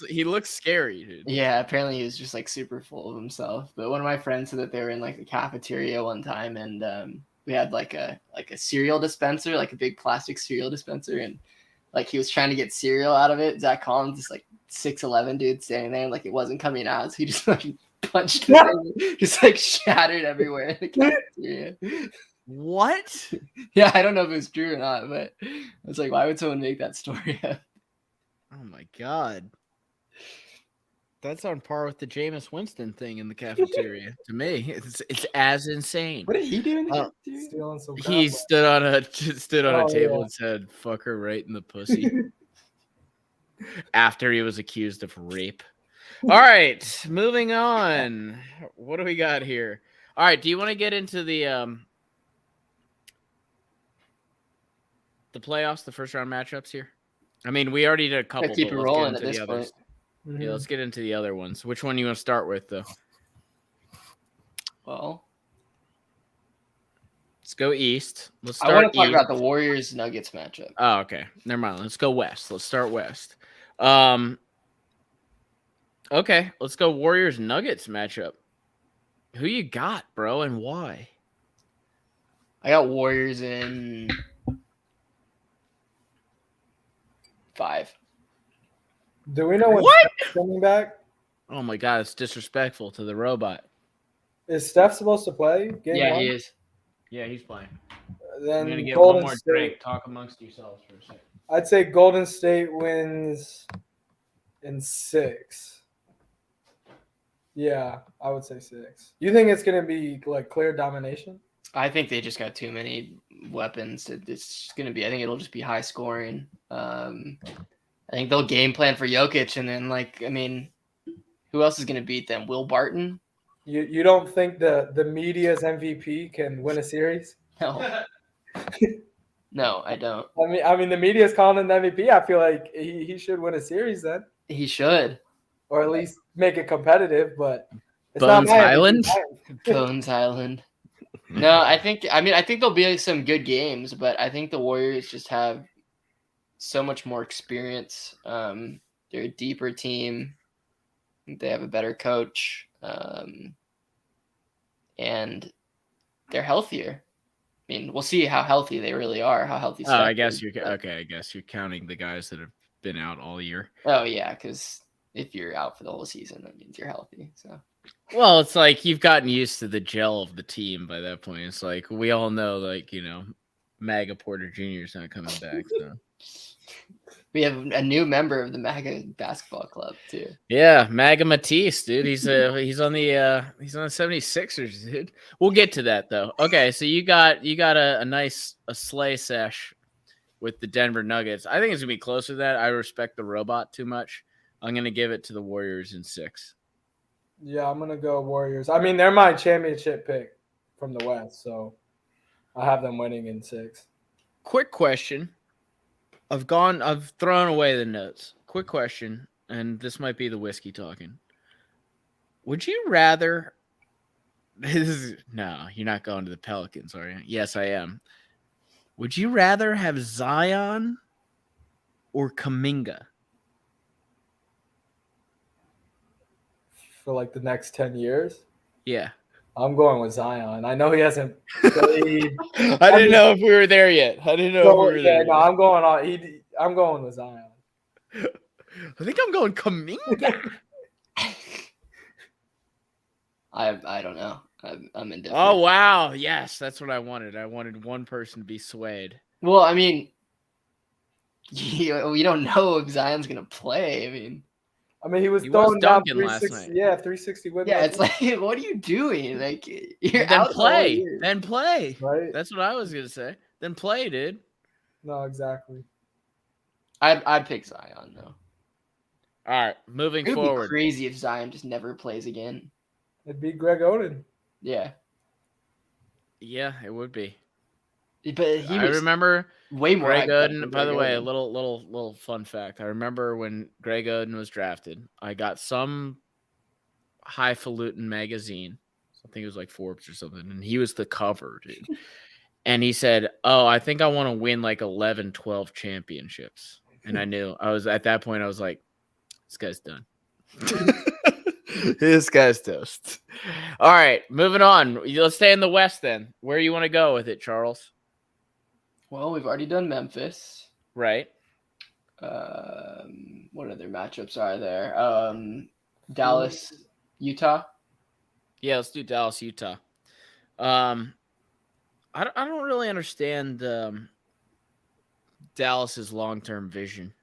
He looks scary, dude. Yeah, apparently he was just like super full of himself. But one of my friends said that they were in like the cafeteria one time, and we had like a cereal dispenser, like a big plastic cereal dispenser, and like he was trying to get cereal out of it. Zach Collins, just like 6'11" dude, standing there, and like it wasn't coming out, so he just like punched it, just like shattered everywhere in the cafeteria. What? Yeah, I don't know if it was true or not, but I was like, why would someone make that story up? Oh my god. That's on par with the Jameis Winston thing in the cafeteria. To me, it's as insane. What did he do in the cafeteria? Stealing some He stood on a table and said "fuck her" right in the pussy. After he was accused of rape. All right, moving on. What do we got here? All right, do you want to get into the playoffs, the first round matchups here? I mean, we already did a couple. Keep it rolling at this point. Mm-hmm. Yeah, let's get into the other ones. Which one do you want to start with, though? Well, let's go east. Let's start. I want to talk about the Warriors Nuggets matchup. Oh, okay. Never mind. Let's go west. Let's start west. Okay, let's go Warriors Nuggets matchup. Who you got, bro, and why? I got Warriors in 5. Do we know when Steph's coming back? Oh my god, it's disrespectful to the robot. Is Steph supposed to play? Yeah, he is. Yeah, he's playing. Then I'm gonna get Golden one more State. drink. Talk amongst yourselves for a second. I'd say Golden State wins in 6. Yeah, I would say 6. You think it's gonna be like clear domination? I think they just got too many weapons. It's gonna be. I think it'll just be high scoring. I think they'll game plan for Jokic, and then who else is gonna beat them? Will Barton? You don't think the media's MVP can win a series? No. No, I don't. I mean, the media's calling him the MVP. I feel like he should win a series then, He should, or at least make it competitive. But it's Bones not my Highland. Bones Island. No, I think there'll be some good games, but I think the Warriors just have so much more experience. They're a deeper team. They have a better coach, and they're healthier. I mean, we'll see how healthy they really are. How healthy? Oh, I guess you're okay. I guess you're counting the guys that have been out all year. Oh yeah, because if you're out for the whole season, that means you're healthy. So. Well, it's like you've gotten used to the gel of the team by that point. It's like we all know, Maga Porter Jr. is not coming back. So. We have a new member of the MAGA basketball club too. Yeah, Maga Matisse, dude. He's on the 76ers, dude. We'll get to that though. Okay, so you got a nice slay sesh with the Denver Nuggets. I think it's gonna be close to that. I respect the robot too much. I'm gonna give it to the Warriors in 6. Yeah, I'm gonna go Warriors. I mean, they're my championship pick from the West, so I have them winning in 6. Quick question. I've thrown away the notes. Quick question, and this might be the whiskey talking. Would you rather? No, you're not going to the Pelicans, are you? Yes, I am. Would you rather have Zion or Kuminga? For like the next 10 years? Yeah. I'm going with Zion. I know he hasn't played. I didn't know if we were there yet. I didn't know if we were there No, yet. I'm going on. I'm going with Zion. I think I'm going Kuminga. I don't know. I'm indifferent. Oh, wow. Yes, that's what I wanted. I wanted one person to be swayed. Well, I mean, we don't know if Zion's gonna play. I mean, he was He throwing was down dunking last 360. night. Yeah, 360 win. Yeah, it's like, what are you doing? Like, you're Then out play. there. Then play. Right? That's what I was gonna say. Then play, dude. No, exactly. I'd pick Zion though. All right, moving It would forward. be crazy if Zion just never plays again. It'd be Greg Oden. Yeah, Yeah, it would be. but he I was remember way more. Greg hyped up Oden. than By the Greg way, a Oden. little fun fact. I remember when Greg Oden was drafted. I got some highfalutin magazine. I think it was like Forbes or something, and he was the cover, dude. And he said, "Oh, I think I want to win like 11, 12 championships." And I knew at that point. I was like, "This guy's done. This guy's toast." All right, moving on. Let's stay in the West then. Where do you want to go with it, Charles? Well, we've already done Memphis. Right. What other matchups are there? Dallas, Utah. Yeah, let's do Dallas, Utah. I don't really understand Dallas's long-term vision.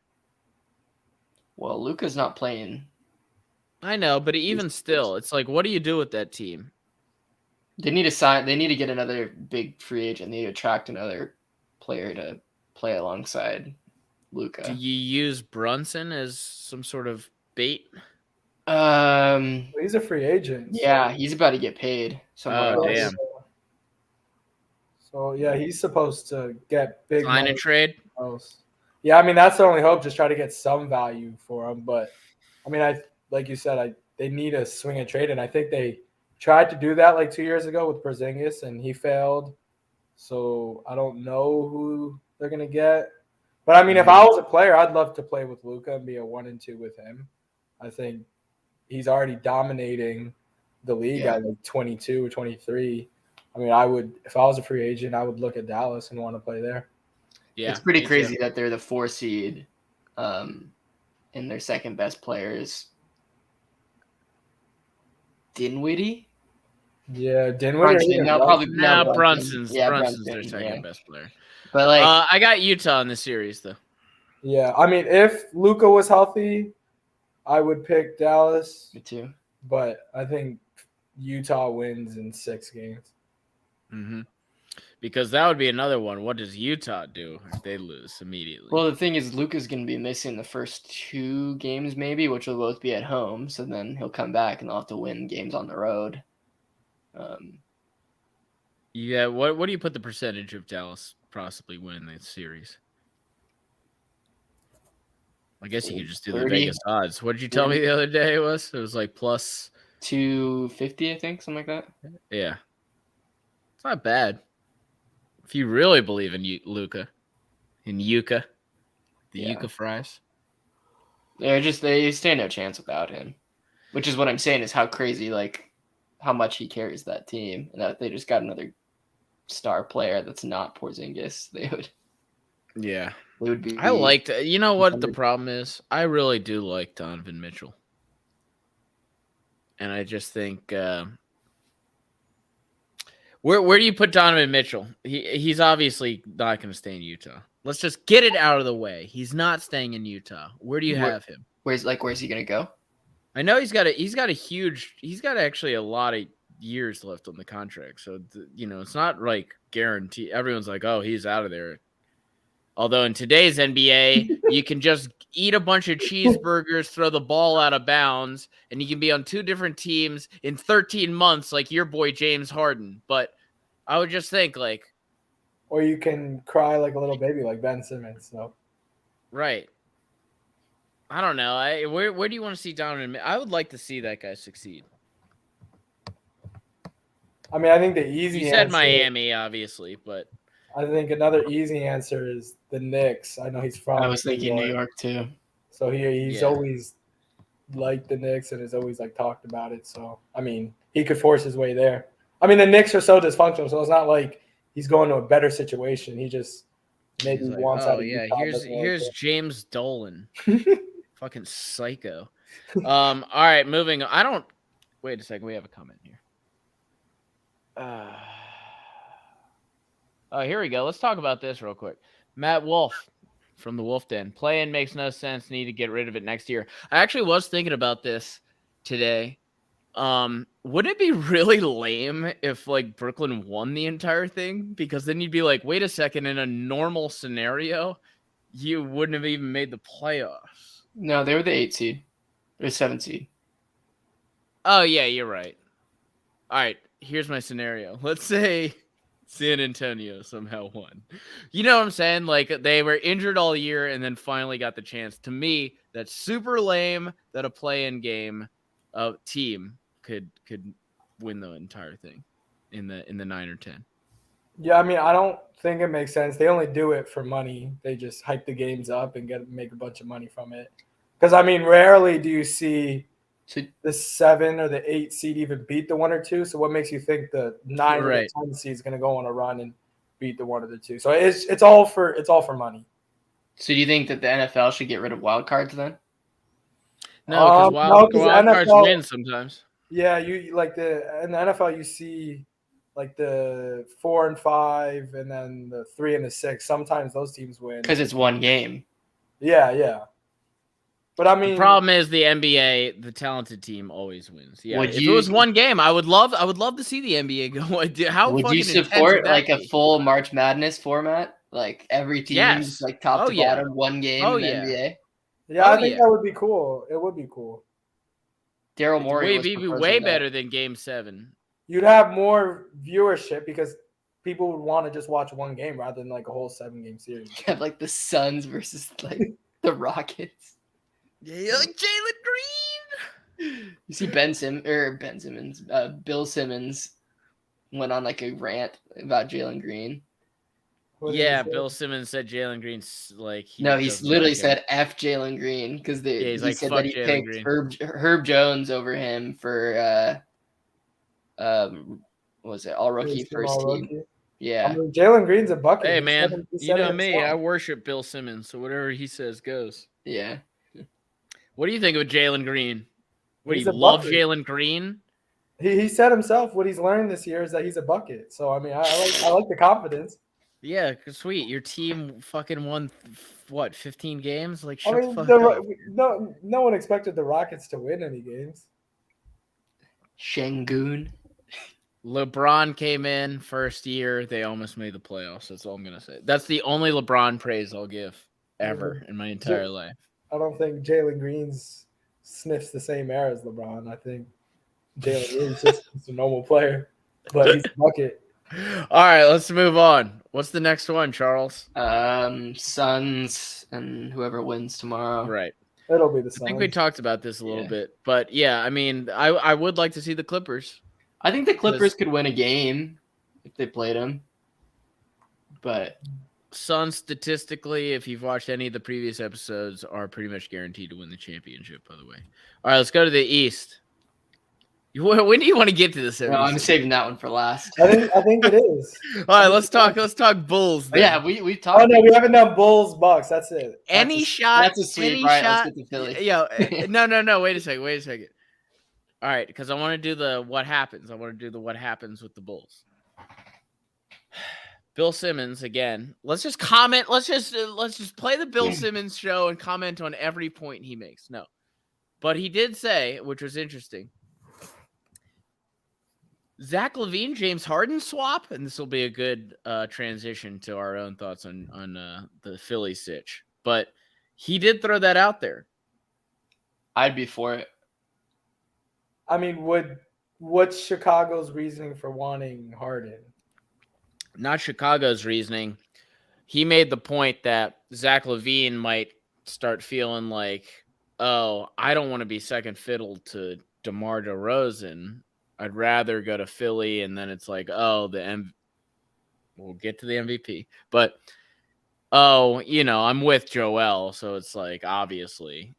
Well, Luka's not playing. I know, but even still, it's like, what do you do with that team? They need to sign. They need to get another big free agent. They need to attract another player to play alongside Luka. Do you use Brunson as some sort of bait? He's a free agent. Yeah, he's about to get paid. Oh, else. damn. So yeah, he's supposed to get big Sign money and trade? else. Yeah, I mean that's the only hope. Just try to get some value for him. But I mean, like you said, they need a swing and trade, and I think they tried to do that like 2 years ago with Porzingis, and he failed. So I don't know who they're gonna get. But I mean, if I was a player, I'd love to play with Luka and be a 1-2 with him. I think he's already dominating the league at like 22 or 23. I mean, if I was a free agent, I would look at Dallas and want to play there. Yeah, it's pretty crazy that they're the 4 seed, and their second best players, Dinwiddie. Yeah, Dinwiddie. Brunson's their second best player. But like, I got Utah in this series though. Yeah, I mean, if Luka was healthy, I would pick Dallas. Me too. But I think Utah wins in 6 games. Mm-hmm. Because that would be another one. What does Utah do if they lose immediately? Well, the thing is, Luka's going to be missing the first 2 games, maybe, which will both be at home. So then he'll come back and they'll have to win games on the road. Yeah. What do you put the percentage of Dallas possibly winning that series? I guess you could just do 30? the Vegas odds. What did you tell me the other day? It was like plus 250, I think, something like that. Yeah, it's not bad if you really believe in Luka, in Yuka, Yuka fries. They stand no chance without him, which is what I'm saying is how crazy, like how much he carries that team, and that they just got another star player that's not Porzingis. They would be. I liked. You know what the problem is? I really do like Donovan Mitchell, and I just think where do you put Donovan Mitchell? He's obviously not going to stay in Utah. Let's just get it out of the way. He's not staying in Utah. Where do you have him? Where's he going to go? I know he's got actually a lot of years left on the contract. So it's not like guaranteed. Everyone's like, oh, he's out of there. Although in today's NBA, you can just eat a bunch of cheeseburgers, throw the ball out of bounds, and you can be on 2 different teams in 13 months like your boy James Harden. But I would just think or you can cry like a little baby like Ben Simmons. So. Right. I don't know. Where do you want to see Donovan? I would like to see that guy succeed. I mean, I think the easy You said Miami, obviously, but I think another easy answer is the Knicks. I know he's from. I was thinking New York too. So he's always liked the Knicks and has always talked about it. So I mean, he could force his way there. I mean, the Knicks are so dysfunctional, so it's not like he's going to a better situation. He just maybe He's like, wants out of Utah. here's James Dolan. Fucking psycho. All right, moving on. Wait a second, we have a comment here. Here we go. Let's talk about this real quick. Matt Wolf from the Wolf Den. Play-in makes no sense. Need to get rid of it next year. I actually was thinking about this today. Would it be really lame if like Brooklyn won the entire thing? Because then you'd be like, wait a second, in a normal scenario, you wouldn't have even made the playoffs. No, they were the 8 seed. Or 7 seed. Oh, yeah, you're right. All right, here's my scenario. Let's say San Antonio somehow won. You know what I'm saying? Like, they were injured all year and then finally got the chance. To me, that's super lame that a play-in game team could win the entire thing in the 9 or 10. Yeah, I mean, I don't think it makes sense. They only do it for money. They just hype the games up and make a bunch of money from it. Because, I mean, rarely do you see the 7 or the 8 seed even beat the 1 or 2. So what makes you think the 9 or the 10 seed is going to go on a run and beat the 1 or the 2? So it's all for money. So do you think that the NFL should get rid of wild cards then? No, because wild cards win sometimes. Yeah, you like in the NFL you see like the 4 and 5 and then the 3 and the 6. Sometimes those teams win because it's one game. Yeah. But I mean, the problem is the NBA, the talented team always wins. Yeah, if it was one game, I would love to see the NBA go. How would you support like a full March Madness format, like every team like top to bottom, one game in the NBA? Yeah, I think that would be cool. It would be cool. Daryl Morey would be way better than Game 7. You'd have more viewership because people would want to just watch one game rather than like a whole 7-game series. You have like the Suns versus like the Rockets. Yeah, like Jalen Green. You see Bill Simmons went on like a rant about Jalen Green. Yeah, Bill Simmons said Jalen Green's like he literally said F Jalen Green because he said that he picked Herb Jones over him for what was it, all rookie first team. Rookie. Yeah, I mean, Jalen Green's a bucket. Hey man, you know me, I worship Bill Simmons, so whatever he says goes. Yeah. What do you think of Jalen Green? What do you love Jalen Green? He said himself what he's learned this year is that he's a bucket. So I mean, I like the confidence. Yeah, sweet. Your team fucking won 15 games? Like, shut the fuck up. No one expected the Rockets to win any games. Şengün. LeBron came in first year. They almost made the playoffs. That's all I'm gonna say. That's the only LeBron praise I'll give ever in my entire life. I don't think Jalen Green's sniffs the same air as LeBron. I think Jalen Green's just a normal player, but he's a bucket. All right, let's move on. What's the next one, Charles? Suns and whoever wins tomorrow. Right. It'll be the Suns. I think we talked about this a little bit, but yeah, I mean, I would like to see the Clippers. I think the Clippers could win a game if they played them, but Suns statistically, if you've watched any of the previous episodes, are pretty much guaranteed to win the championship. By the way, all right, let's go to the East. When do you want to get to this? No, I'm saving that one for last. I think it is. All right, let's talk Bulls. Then. Yeah, we talked. Oh no, we haven't done Bulls Bucks. That's it. Any shot. That's a sweep. Right, let's get to Philly. Yo, no. Wait a second. All right, because I want to do the what happens. I want to do the what happens with the Bulls. Bill Simmons again. Let's just comment. Let's just play the Bill Simmons show and comment on every point he makes. No, but he did say, which was interesting. Zach LaVine, James Harden swap, and this will be a good transition to our own thoughts on the Philly sitch. But he did throw that out there. I'd be for it. I mean, what's Chicago's reasoning for wanting Harden? Not Chicago's reasoning. He made the point that Zach LaVine might start feeling like, oh, I don't want to be second fiddle to DeMar DeRozan. I'd rather go to Philly, and then it's like, oh, we'll get to the MVP. But, I'm with Joel, so it's like, obviously.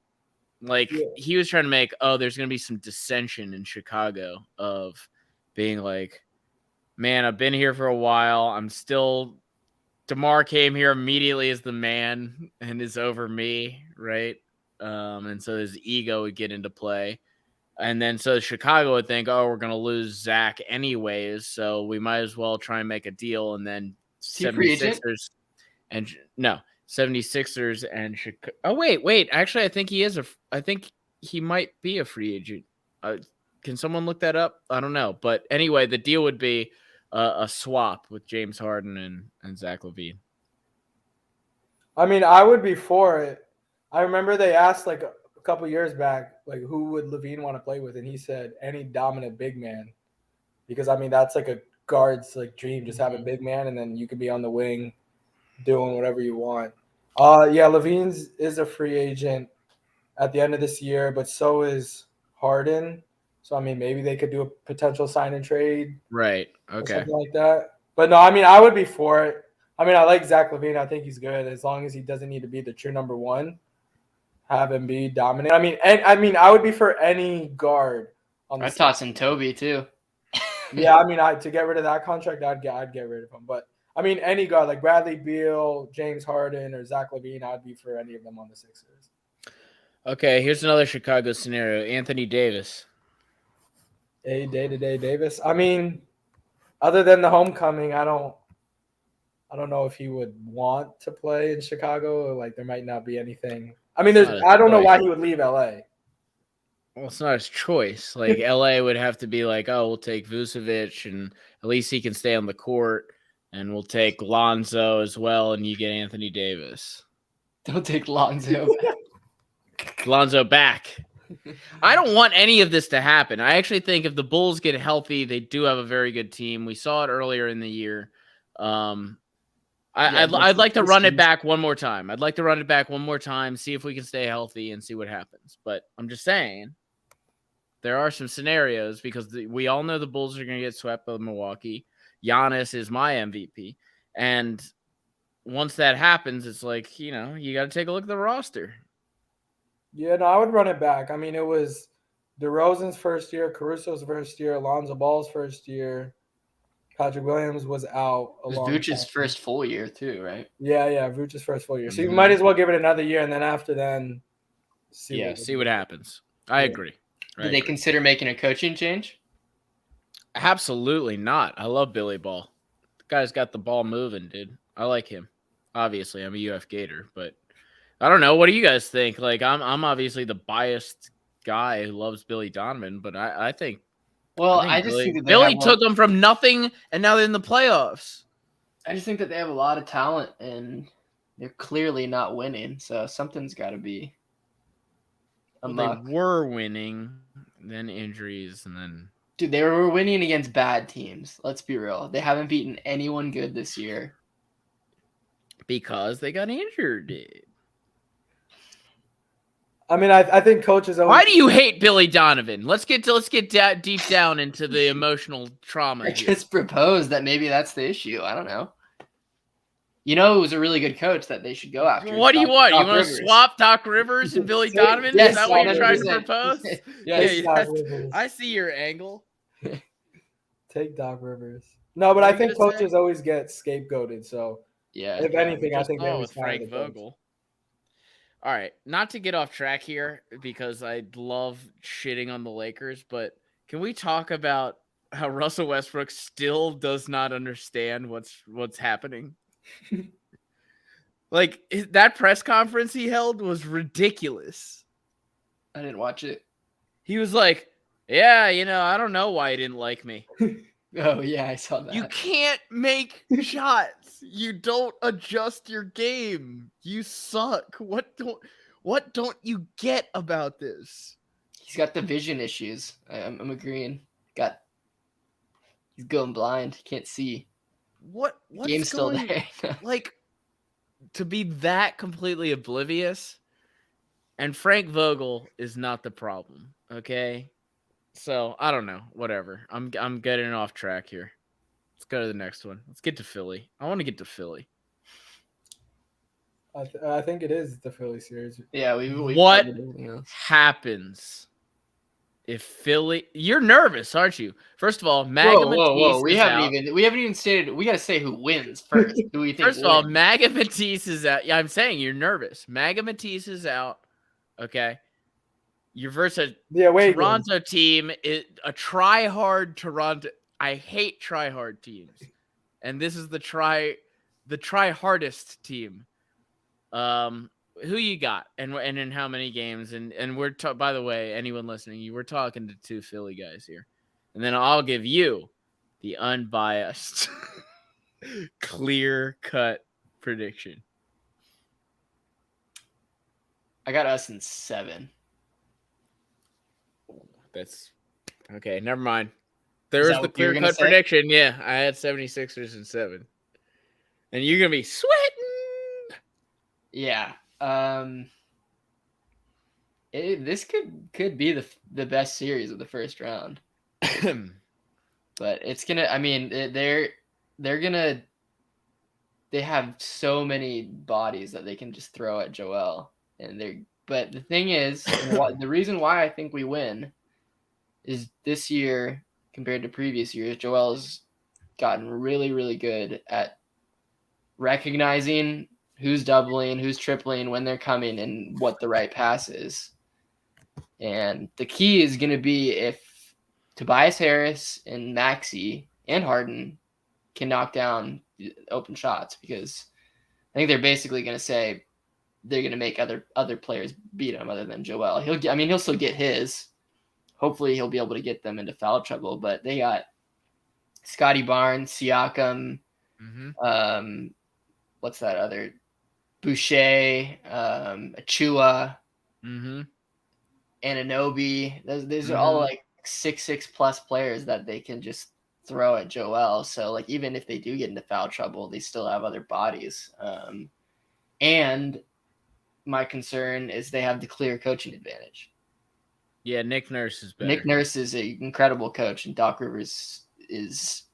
Like, he was trying to make, there's going to be some dissension in Chicago of being like, man, I've been here for a while. I'm still. DeMar came here immediately as the man and is over me, right? And so his ego would get into play. And then so Chicago would think, oh, we're going to lose Zach anyways, so we might as well try and make a deal. And then 76ers and no, 76ers and Chicago. Oh, wait. Actually, I think he might be a free agent. Can someone look that up? I don't know. But anyway, the deal would be a swap with James Harden and Zach LaVine. I mean, I would be for it. I remember they asked like a couple years back, like who would LaVine want to play with, and he said any dominant big man, because I mean that's like a guard's like dream, just have a big man, and then you could be on the wing, doing whatever you want. Yeah, LaVine's is a free agent at the end of this year, but so is Harden. So I mean, maybe they could do a potential sign and trade, right? Okay, or something like that. But no, I mean, I would be for it. I mean, I like Zach LaVine. I think he's good as long as he doesn't need to be the true number one. Have him be dominant. I would be for any guard. I'd toss in Toby too. Yeah, I mean, to get rid of that contract, I'd get rid of him. But I mean, any guard like Bradley Beal, James Harden, or Zach LaVine, I'd be for any of them on the Sixers. Okay, here's another Chicago scenario: Anthony Davis. Day-to-day Davis. I mean, other than the homecoming, I don't know if he would want to play in Chicago. Or like, there might not be anything. I mean, I don't know why he would leave LA. Well, it's not his choice. Like LA would have to be like, oh, we'll take Vucevic, and at least he can stay on the court, and we'll take Lonzo as well, and you get Anthony Davis. Don't take Lonzo back. Lonzo back. I don't want any of this to happen. I actually think if the Bulls get healthy, they do have a very good team. We saw it earlier in the year. I'd like to run it back one more time. See if we can stay healthy and see what happens. But I'm just saying there are some scenarios because we all know the Bulls are going to get swept by Milwaukee. Giannis is my MVP. And once that happens, it's like, you got to take a look at the roster. Yeah, no, I would run it back. I mean, it was DeRozan's first year, Caruso's first year, Alonzo Ball's first year. Patrick Williams was out. It was Vooch's first full year too, right? Yeah, Vooch's first full year. So you might as well give it another year, and then after then, see what happens. I agree. Did they consider making a coaching change? Absolutely not. I love Billy Ball. The guy's got the ball moving, dude. I like him. Obviously, I'm a UF Gator, but I don't know. What do you guys think? Like, I'm obviously the biased guy who loves Billy Donovan, but I think. Well, I just think that Billy took them from nothing, and now they're in the playoffs. I just think that they have a lot of talent, and they're clearly not winning. So something's got to be. They were winning, then injuries, and then. Dude, they were winning against bad teams. Let's be real. They haven't beaten anyone good this year. Because they got injured. I mean, I think coaches always. Why do you hate Billy Donovan? Let's get deep down into the emotional trauma. I just proposed that maybe that's the issue. I don't know. It was a really good coach that they should go after. What do you want? You want to swap Doc Rivers and Billy Donovan? Yes, is that what you're trying to 100%. propose? Yes, I see your angle. Take Doc Rivers. No, but I think coaches always get scapegoated. So if anything, I think they with Frank Vogel. All right, not to get off track here because I love shitting on the Lakers, but can we talk about how Russell Westbrook still does not understand what's happening? Like that press conference he held was ridiculous. I didn't watch it. He was like, "Yeah, I don't know why he didn't like me." Oh yeah, I saw that. You can't make shots. You don't adjust your game. You suck. What don't you get about this? He's got the vision issues. I'm agreeing. He's going blind. Can't see. What's game's still there? Like to be that completely oblivious. And Frank Vogel is not the problem. Okay. So I don't know. Whatever. I'm getting off track here. Let's go to the next one. Let's get to Philly. I want to get to Philly. I think it is the Philly series. Yeah, what happens if Philly, you're nervous, aren't you? First of all, Whoa! We is haven't out. even stated. We got to say who wins first. Who we think? First of all, wins. Maga Matisse is out. Yeah, I'm saying you're nervous. Maga Matisse is out. Okay. You're versus a Toronto team. A try-hard Toronto. I hate try-hard teams. And this is the try-hardest team. Who you got? And in how many games? And we're by the way, anyone listening, we're talking to two Philly guys here. And then I'll give you the unbiased clear-cut prediction. I got us in 7. That's okay. Never mind. There's the clear-cut prediction. Yeah, I had 76ers in 7. And you're going to be sweating. Yeah. This could be the best series of the first round. But it's going to, I mean, they have so many bodies that they can just throw at Joel. But the thing is, the reason why I think we win is this year compared to previous years, Joel's gotten really, really good at recognizing who's doubling, who's tripling, when they're coming, and what the right pass is. And the key is going to be if Tobias Harris and Maxey and Harden can knock down open shots, because I think they're basically going to say they're going to make other players beat him other than Joel. He'll still get his. Hopefully he'll be able to get them into foul trouble, but they got Scotty Barnes, Siakam, what's that other? Boucher, Achua, Anunoby. Those are all like 6'6" plus players that they can just throw at Joel. So like even if they do get into foul trouble, they still have other bodies. And my concern is they have the clear coaching advantage. Yeah, Nick Nurse is better. Nick Nurse is an incredible coach, and Doc Rivers is.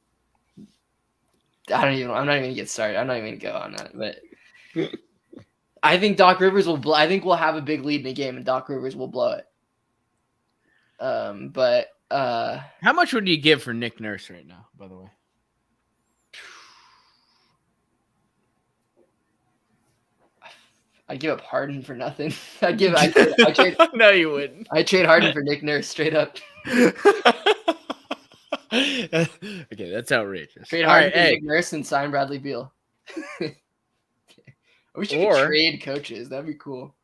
I'm not even going to get started. I'm not even going to go on that. But I think Doc Rivers will blow. I think we'll have a big lead in the game, and Doc Rivers will blow it. But how much would you give for Nick Nurse right now, by the way? I'd give up Harden for nothing. I trade. No, you wouldn't. I trade Harden for Nick Nurse straight up. Okay, that's outrageous. Trade Harden for Nick Nurse and sign Bradley Beal. I wish you could trade coaches. That'd be cool.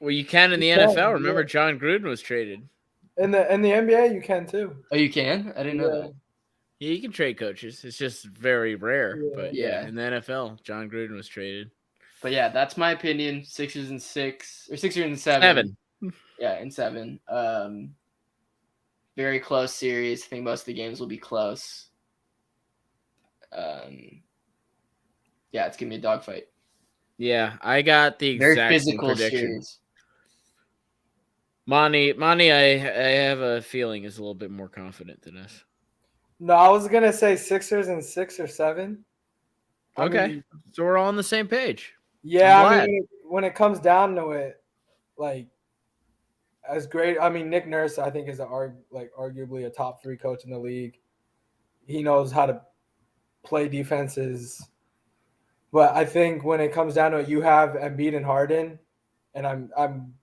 Well, you can in the NFL. Remember, John Gruden was traded. In the NBA, you can too. Oh, you can? I didn't know that. Yeah, you can trade coaches. It's just very rare. Yeah. But yeah, in the NFL, John Gruden was traded. But yeah, that's my opinion. Sixers in 6 or Sixers in 7. Yeah, in 7. Very close series. I think most of the games will be close. Yeah, it's gonna be a dogfight. Yeah, I got the exact very physical prediction. Series. Monty, I have a feeling is a little bit more confident than us. No, I was gonna say Sixers in 6 or 7. Okay, so we're all on the same page. Yeah, I mean, when it comes down to it, like, as great. I mean, Nick Nurse, I think, is arguably a top 3 coach in the league. He knows how to play defenses, but I think when it comes down to it, you have Embiid and Harden, and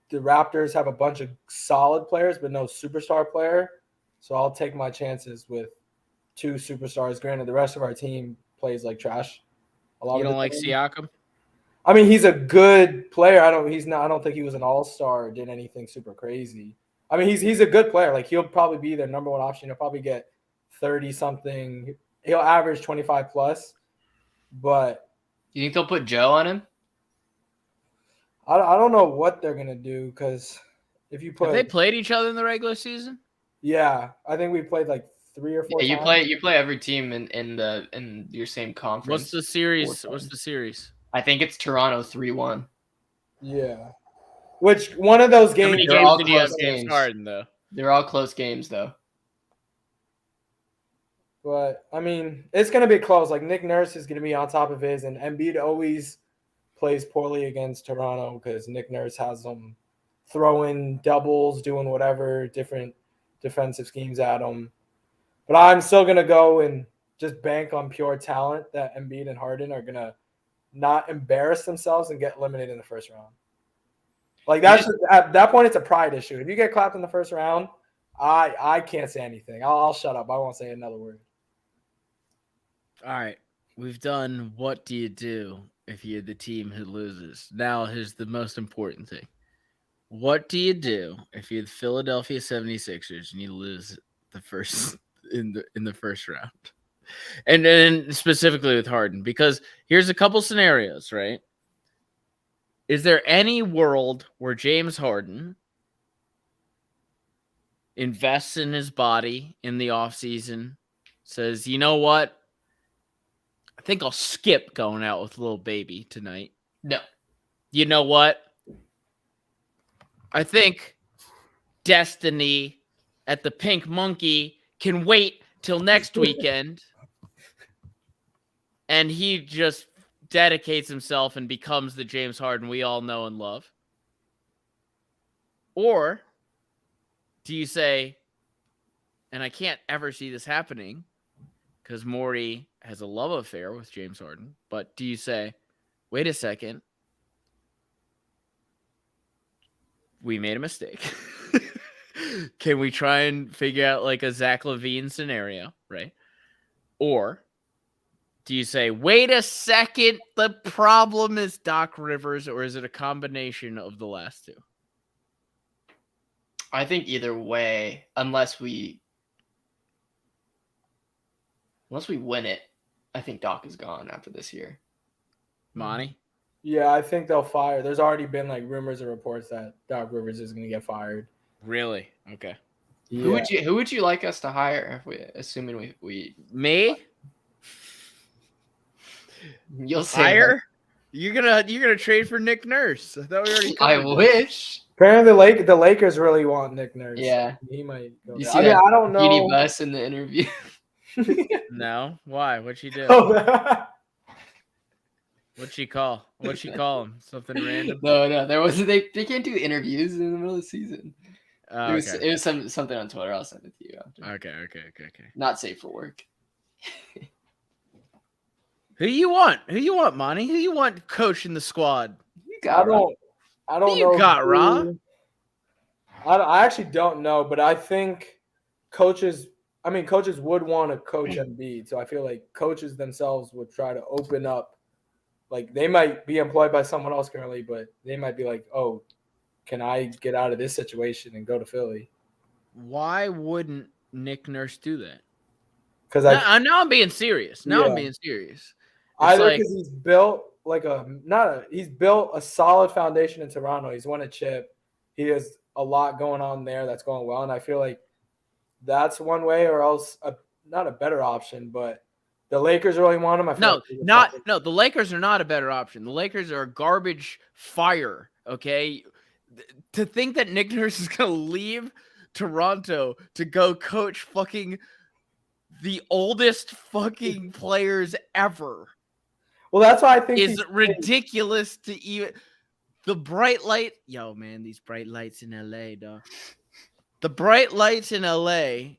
the Raptors have a bunch of solid players, but no superstar player. So I'll take my chances with 2 superstars. Granted, the rest of our team plays like trash. You don't like Siakam? I mean, he's a good player. I don't think he was an all-star or did anything super crazy. I mean, he's a good player. Like, he'll probably be their number 1 option. He'll probably get 30-something. He'll average 25 plus. But you think they'll put Joe on him? I don't know what they're gonna do, because if you put, have they played each other in the regular season? Yeah, I think we played like 3 or 4 times. You play every team in your same conference. What's the series? I think it's Toronto 3-1. Yeah. Which one of those games? How many games did you have against Harden, though? They're all close games, though. But, I mean, it's going to be close. Like, Nick Nurse is going to be on top of his, and Embiid always plays poorly against Toronto because Nick Nurse has them throwing doubles, doing whatever, different defensive schemes at him. But I'm still going to go and just bank on pure talent that Embiid and Harden are going to not embarrass themselves and get eliminated in the first round. Like that's at that point, it's a pride issue. If you get clapped in the first round, I can't say anything. I'll shut up. I won't say another word. All right. We've done what do you do if you're the team who loses. Now here's the most important thing. What do you do if you're the Philadelphia 76ers and you lose the first in the first round? And then specifically with Harden, because here's a couple scenarios, right? Is there any world where James Harden invests in his body in the offseason, says, you know what? I think I'll skip going out with little baby tonight. No. You know what? I think Destiny at the Pink Monkey can wait till next weekend. And he just dedicates himself and becomes the James Harden we all know and love. Or do you say, and I can't ever see this happening because Morey has a love affair with James Harden, but do you say, wait a second, we made a mistake. Can we try and figure out like a Zach LaVine scenario, right? Or do you say, wait a second, the problem is Doc Rivers, or is it a combination of the last two? I think either way, unless we win it, I think Doc is gone after this year. Monty? Yeah, I think they'll fire. There's already been like rumors and reports that Doc Rivers is going to get fired. Really? Okay. Yeah. Who would you like us to hire if we, assuming we Me? You'll say Hire? You're gonna trade for Nick Nurse. I thought we already that. I covered that. wish. Apparently, the Lakers really want Nick Nurse. Yeah. He might go You there. see I don't know. Petey Bus in the interview. No? Why? What'd she do? Oh, What'd she call? What'd she call him? Something random? No, there wasn't. They can't do interviews in the middle of the season. Oh, okay. It was something on Twitter. I'll send it to you after. Okay. Not safe for work. Who you want? Who you want, Monty? Who you want coaching the squad? You I got don't Who you know. got, Rob? I actually don't know, but I think coaches would want to coach Embiid. So I feel like coaches themselves would try to open up. Like they might be employed by someone else currently, but they might be like, oh, can I get out of this situation and go to Philly? Why wouldn't Nick Nurse do that? Because now I'm being serious. I'm being serious. Either like- because he's built he's built a solid foundation in Toronto. He's won a chip. He has a lot going on there that's going well, and I feel like that's one way, or else not a better option. But the Lakers really want him. No. The Lakers are not a better option. The Lakers are a garbage fire. Okay, to think that Nick Nurse is gonna leave Toronto to go coach fucking the oldest fucking players ever. Well, that's why I think is ridiculous to even the bright light. Yo, man, these bright lights in LA, dog. The bright lights in LA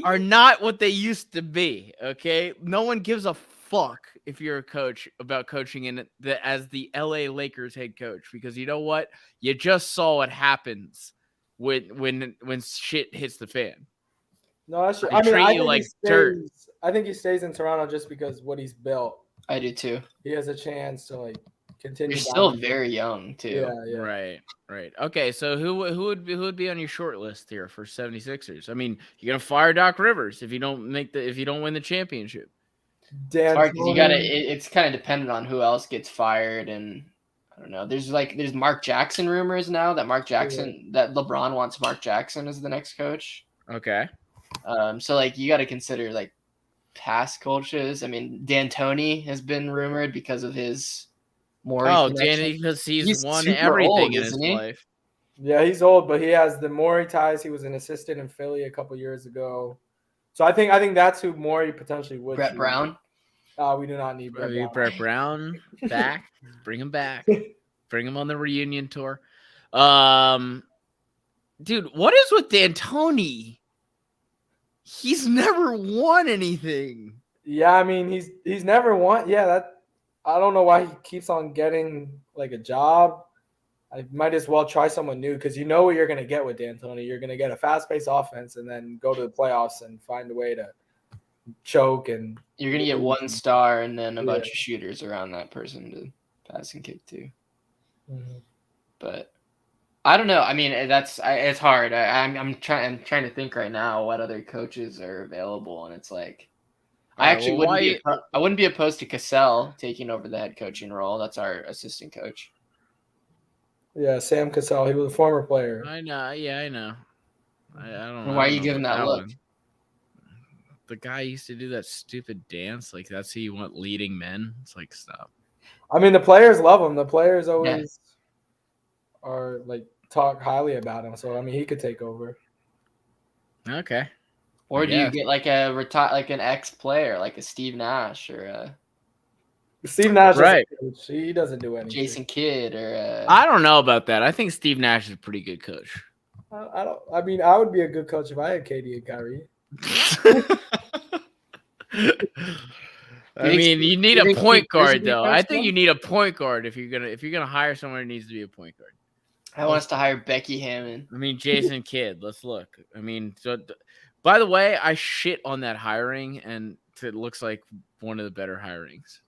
are not what they used to be. Okay, no one gives a fuck if you're a coach about coaching in as the LA Lakers head coach, because you know what? You just saw what happens when shit hits the fan. No, that's true. They treat you like dirt. I think he stays in Toronto just because what he's built. I do too. He has a chance to like continue. You're still very young too. Yeah. Right. Okay, so who would be on your short list here for 76ers? I mean, you're gonna fire Doc Rivers if you don't win the championship. It's kind of dependent on who else gets fired, and I don't know. There's Mark Jackson rumors now that that LeBron wants Mark Jackson as the next coach. Okay. So like you got to consider like past coaches. I mean, D'Antoni has been rumored because of his Morey. Danny, because he's won everything in his life. Yeah, he's old, but he has the Morey ties. He was an assistant in Philly a couple years ago. So I think that's who Morey potentially would. Brett Brown. We do not need Brett Brown. Brett Brown back. Bring him back. Bring him on the reunion tour. Dude, what is with D'Antoni? He's never won anything. Yeah, I mean he's never won. Yeah, that I don't know why he keeps on getting like a job. I might as well try someone new because you know what you're gonna get with D'Antoni. You're gonna get a fast-paced offense and then go to the playoffs and find a way to choke. And You're gonna get one star and then a bunch of shooters around that person to pass and kick to. Mhm. But I don't know. I mean, it's hard. I'm trying to think right now what other coaches are available, and it's like I actually wouldn't be opposed to Cassell taking over the head coaching role. That's our assistant coach. Yeah, Sam Cassell. He was a former player. I know. Yeah, I know. I don't know. Why are you giving that look? The guy used to do that stupid dance. Like, that's who you want leading men. It's like, stop. I mean, the players love him. The players always are like talk highly about him. So I mean, he could take over. Okay. Or do you get like an ex-player, like a Steve Nash or a Steve Nash? Right. He doesn't do anything. Jason Kidd or I don't know about that. I think Steve Nash is a pretty good coach. I mean, I would be a good coach if I had KD and Kyrie. I mean, you need a point guard, though. I think you need a point guard if you're gonna hire someone who needs to be a point guard. I want us to hire Becky Hammond. I mean, Jason Kidd. Let's look. I mean, by the way, I shit on that hiring, and it looks like one of the better hirings.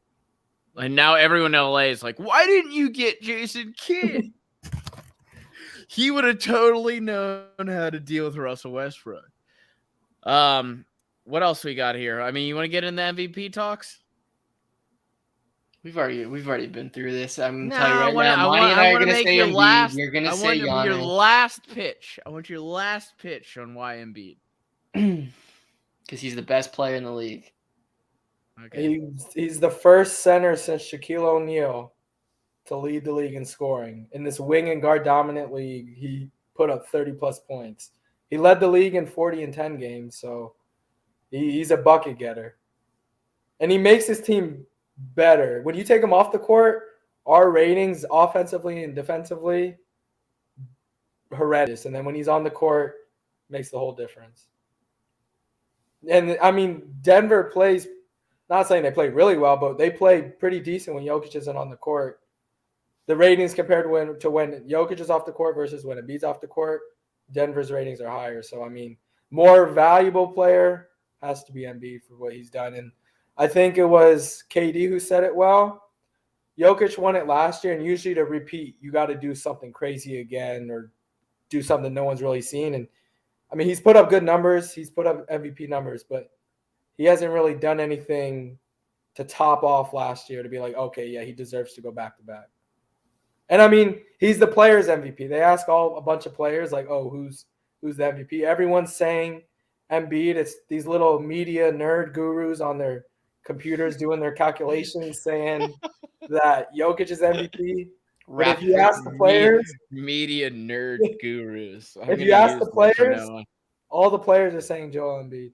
And now everyone in LA is like, why didn't you get Jason Kidd? He would have totally known how to deal with Russell Westbrook. What else we got here? I mean, you want to get in the MVP talks? We've already been through this. I'm No, telling you right now. Monty and I are going to say Embiid. You're going to say Giannis. Your last pitch. I want your last pitch on why Embiid. Because he's the best player in the league. Okay. He's the first center since Shaquille O'Neal to lead the league in scoring. In this wing and guard dominant league, he put up 30-plus points. He led the league in 40 and 10 games, so he's a bucket getter. And he makes his team better. When you take him off the court, our ratings offensively and defensively, horrendous. And then when he's on the court, makes the whole difference. And, I mean, Denver plays – not saying they play really well, but they play pretty decent when Jokic isn't on the court. The ratings compared to when Jokic is off the court versus when Embiid's off the court, Denver's ratings are higher. So, I mean, more valuable player has to be Embiid for what he's done. And I think it was KD who said it well. Jokic won it last year, and usually to repeat, you got to do something crazy again or do something no one's really seen. And, I mean, he's put up good numbers. He's put up MVP numbers, but he hasn't really done anything to top off last year to be like, okay, yeah, he deserves to go back-to-back. And, I mean, he's the players' MVP. They ask a bunch of players, like, oh, who's the MVP? Everyone's saying Embiid. It's these little media nerd gurus on their computers doing their calculations saying that Jokic is MVP. But if you ask the players, media nerd gurus. If you ask the players, all the players are saying Joel Embiid.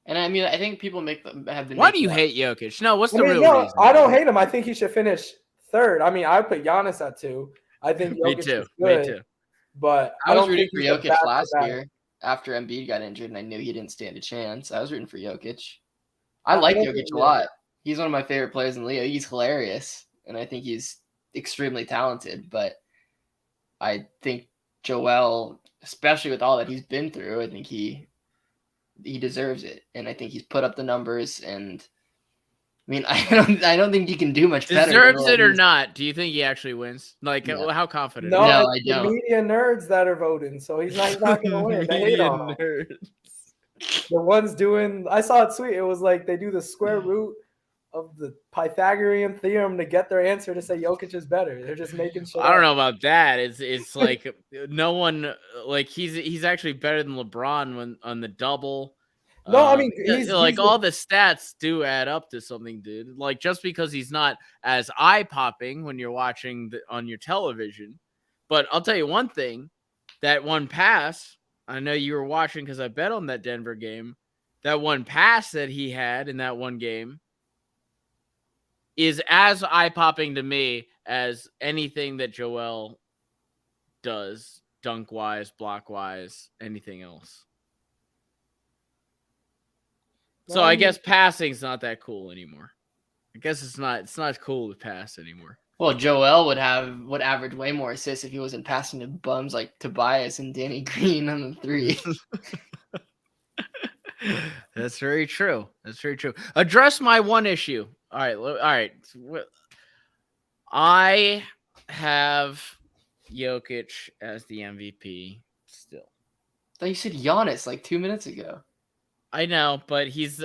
And I mean, I think people have been. Why do you hate Jokic? No, what's the real reason? I don't hate him. I think he should finish third. I mean, I would put Giannis at 2. I think Jokic is good. Me too. But I was rooting for Jokic last year after Embiid got injured, and I knew he didn't stand a chance. I was rooting for Jokic. I like Jokic a lot. He's one of my favorite players in the league. He's hilarious, and I think he's extremely talented. But I think Joel, especially with all that he's been through, I think he deserves it, and I think he's put up the numbers. And I mean, I don't think he can do much better. Deserves it or not? Do you think he actually wins? Like, how confident? No, I don't. The media nerds that are voting, so he's not going to win. They hate on him. The ones doing, I saw it tweet. It was like they do the square root of the Pythagorean theorem to get their answer to say Jokic is better. They're just making sure. I don't know about that. It's like no one, like he's actually better than LeBron on the double. No, I mean he's all the stats do add up to something, dude. Like just because he's not as eye popping when you're watching on your television, but I'll tell you one thing: that one pass. I know you were watching because I bet on that Denver game. That one pass that he had in that one game is as eye-popping to me as anything that Joel does dunk wise, block wise, anything else. So I guess passing's not that cool anymore. I guess it's not cool to pass anymore. Well, Joel would average way more assists if he wasn't passing to bums like Tobias and Danny Green on the three. That's very true. Address my one issue. All right. I have Jokic as the MVP still. I thought you said Giannis like 2 minutes ago. I know, but he's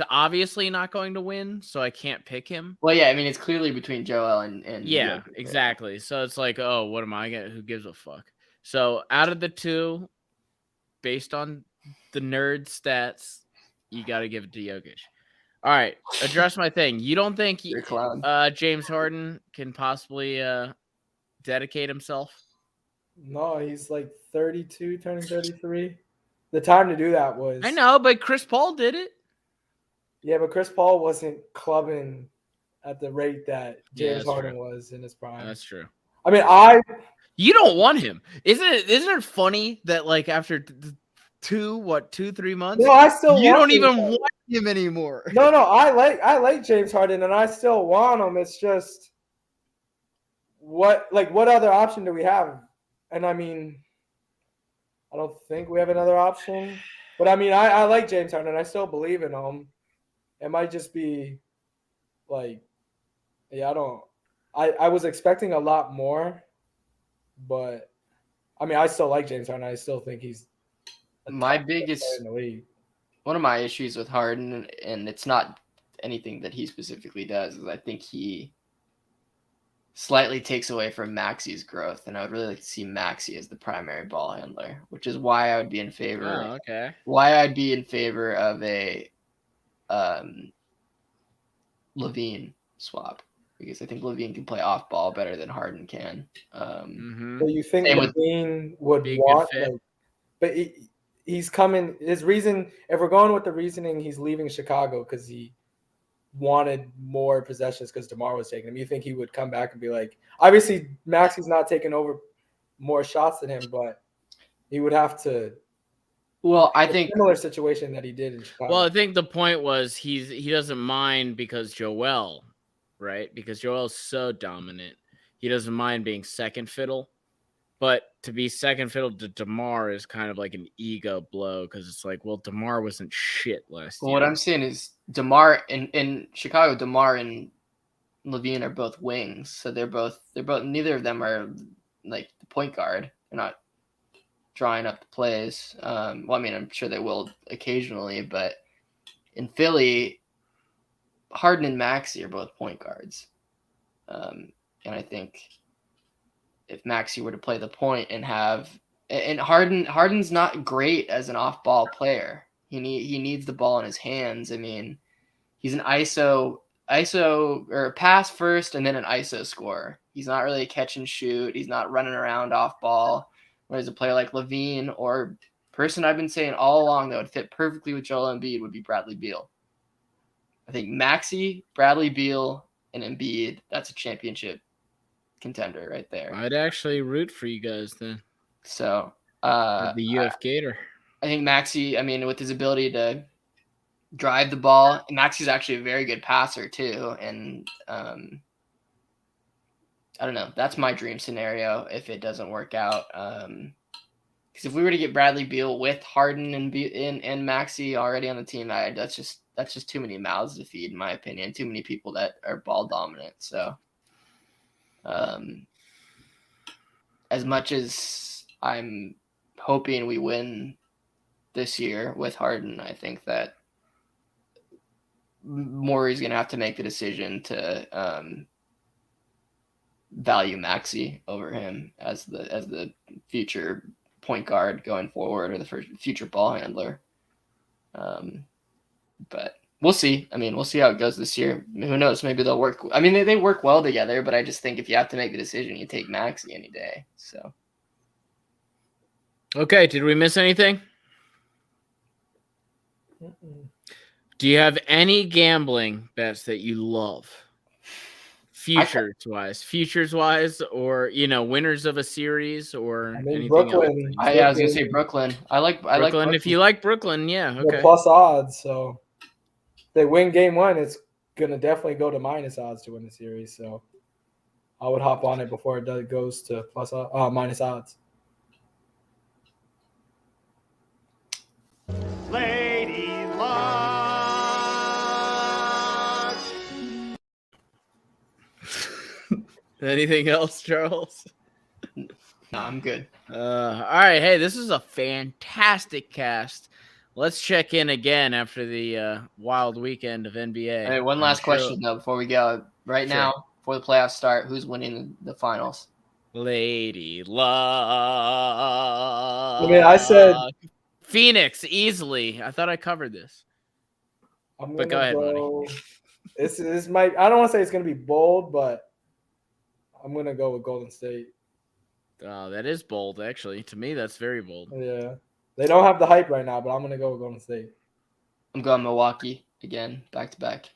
obviously not going to win, so I can't pick him. Well, yeah, I mean, it's clearly between Joel and yeah, Jokic, exactly. So it's like, oh, what am I gonna? Who gives a fuck? So out of the two, based on the nerd stats, you got to give it to Jokic. All right, address my thing. You don't think James Harden can possibly dedicate himself? No, he's like 32, turning 33. The time to do that was. I know, but Chris Paul did it. Yeah, but Chris Paul wasn't clubbing at the rate that James Harden true. was in his prime. That's true. I mean, you don't want him. Isn't it funny that like after 2-3 months? No, I still you want don't even want him anymore. No, I like James Harden and I still want him. It's just what other option do we have? And I mean, I don't think we have another option. But I mean, I like James Harden. I still believe in him. It might just be like, yeah, I was expecting a lot more, but I mean, I still like James Harden. I still think he's my biggest in the league. One of my issues with Harden, and it's not anything that he specifically does, is I think he slightly takes away from Maxi's growth, and I would really like to see Maxi as the primary ball handler, which is why I would be in favor. Oh, okay. Why I'd be in favor of a Levine swap, because I think Levine can play off ball better than Harden can. So you think Levine would want, but he's coming. His reason, if we're going with the reasoning, he's leaving Chicago because he wanted more possessions because DeMar was taking him. You think he would come back and be like, obviously Maxi's not taking over more shots than him, but he would have to. Well, I think similar situation that he did in Chicago. Well, I think the point was he doesn't mind because Joel, right? Because Joel's so dominant, he doesn't mind being second fiddle. But to be second fiddle to DeMar is kind of like an ego blow because it's like, well, DeMar wasn't shit last year. What I'm saying is DeMar in Chicago, DeMar and Levine are both wings, so they're both neither of them are like the point guard. They're not drawing up the plays. Well, I mean, I'm sure they will occasionally, but in Philly, Harden and Maxey are both point guards, and I think if Maxey were to play the point and Harden's not great as an off-ball player. He needs the ball in his hands. I mean, he's an ISO or pass first and then an ISO scorer. He's not really a catch and shoot. He's not running around off ball. Whereas a player like Levine or person I've been saying all along that would fit perfectly with Joel Embiid would be Bradley Beal. I think Maxey, Bradley Beal, and Embiid, that's a championship contender right there. I'd actually root for you guys then. So the UF Gator. I think Maxey, I mean, with his ability to drive the ball, Maxey's actually a very good passer too. And I don't know. That's my dream scenario if it doesn't work out. Because if we were to get Bradley Beal with Harden and Maxey already on the team, that's just too many mouths to feed, in my opinion. Too many people that are ball dominant. So as much as I'm hoping we win this year with Harden, I think that Morey's going to have to make the decision to value Maxey over him as the future point guard going forward, or the future ball handler. But we'll see. I mean, we'll see how it goes this year. Who knows? Maybe they'll work. I mean, they work well together, but I just think if you have to make the decision, you take Maxey any day. So. Okay. Did we miss anything? Do you have any gambling bets that you love? futures wise, or winners of a series, or anything Brooklyn. else. I was gonna say Brooklyn. I like Brooklyn. If you like Brooklyn, yeah, okay. They're plus odds, so if they win game 1, it's gonna definitely go to minus odds to win the series. So I would hop on it before it goes to minus odds. Lady Luck. Anything else, Charles? No, I'm good. All right. Hey, this is a fantastic cast. Let's check in again after the wild weekend of NBA. All right, one last question though before we go. Right now, before the playoffs start, who's winning the finals? Lady Luck. I said Phoenix easily. I thought I covered this. But go ahead, Monty. This might. I don't want to say it's going to be bold, but I'm going to go with Golden State. Oh, that is bold, actually. To me, that's very bold. Yeah. They don't have the hype right now, but I'm going to go with Golden State. I'm going Milwaukee again, back to back.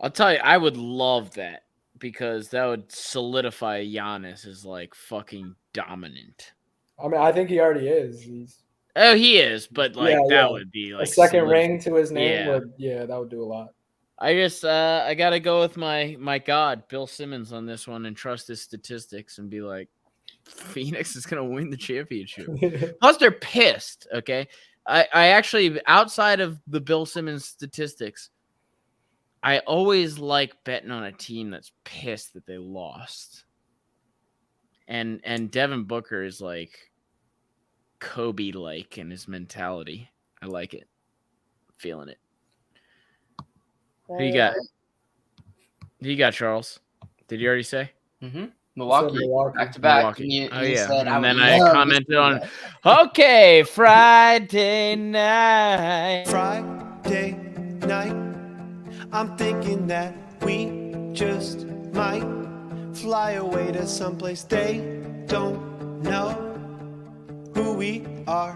I'll tell you, I would love that because that would solidify Giannis as like fucking dominant. I mean, I think he already is. He is, but that would be like a second ring to his name. That would do a lot. I just I gotta go with my god, Bill Simmons, on this one and trust his statistics and be like, Phoenix is gonna win the championship. Plus, they're pissed. Okay, I actually, outside of the Bill Simmons statistics, I always like betting on a team that's pissed that they lost. And Devin Booker is like Kobe-like in his mentality. I like it. Feeling it. Who you got? Who you got, Charles? Did you already say? Mm-hmm. Milwaukee, back to back. And then I commented on, okay, Friday night. Friday night, I'm thinking that we just might fly away to someplace they don't know who we are.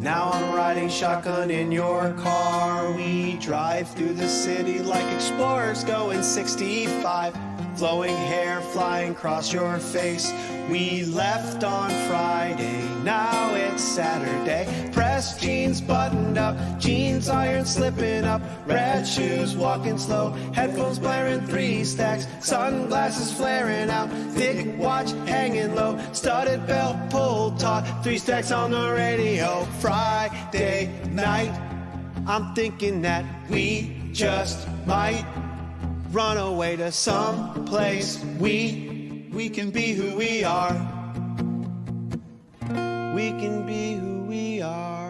Now I'm riding shotgun in your car. We drive through the city like explorers going 65. Flowing hair flying across your face. We left on Friday, now it's Saturday. Pressed jeans buttoned up, jeans iron slipping up. Red shoes walking slow, headphones blaring 3 stacks. Sunglasses flaring out, thick watch hanging low. Studded belt pulled taut, 3 stacks on the radio. Friday night, I'm thinking that we just might run away to some place. We can be who we are. We can be who we are.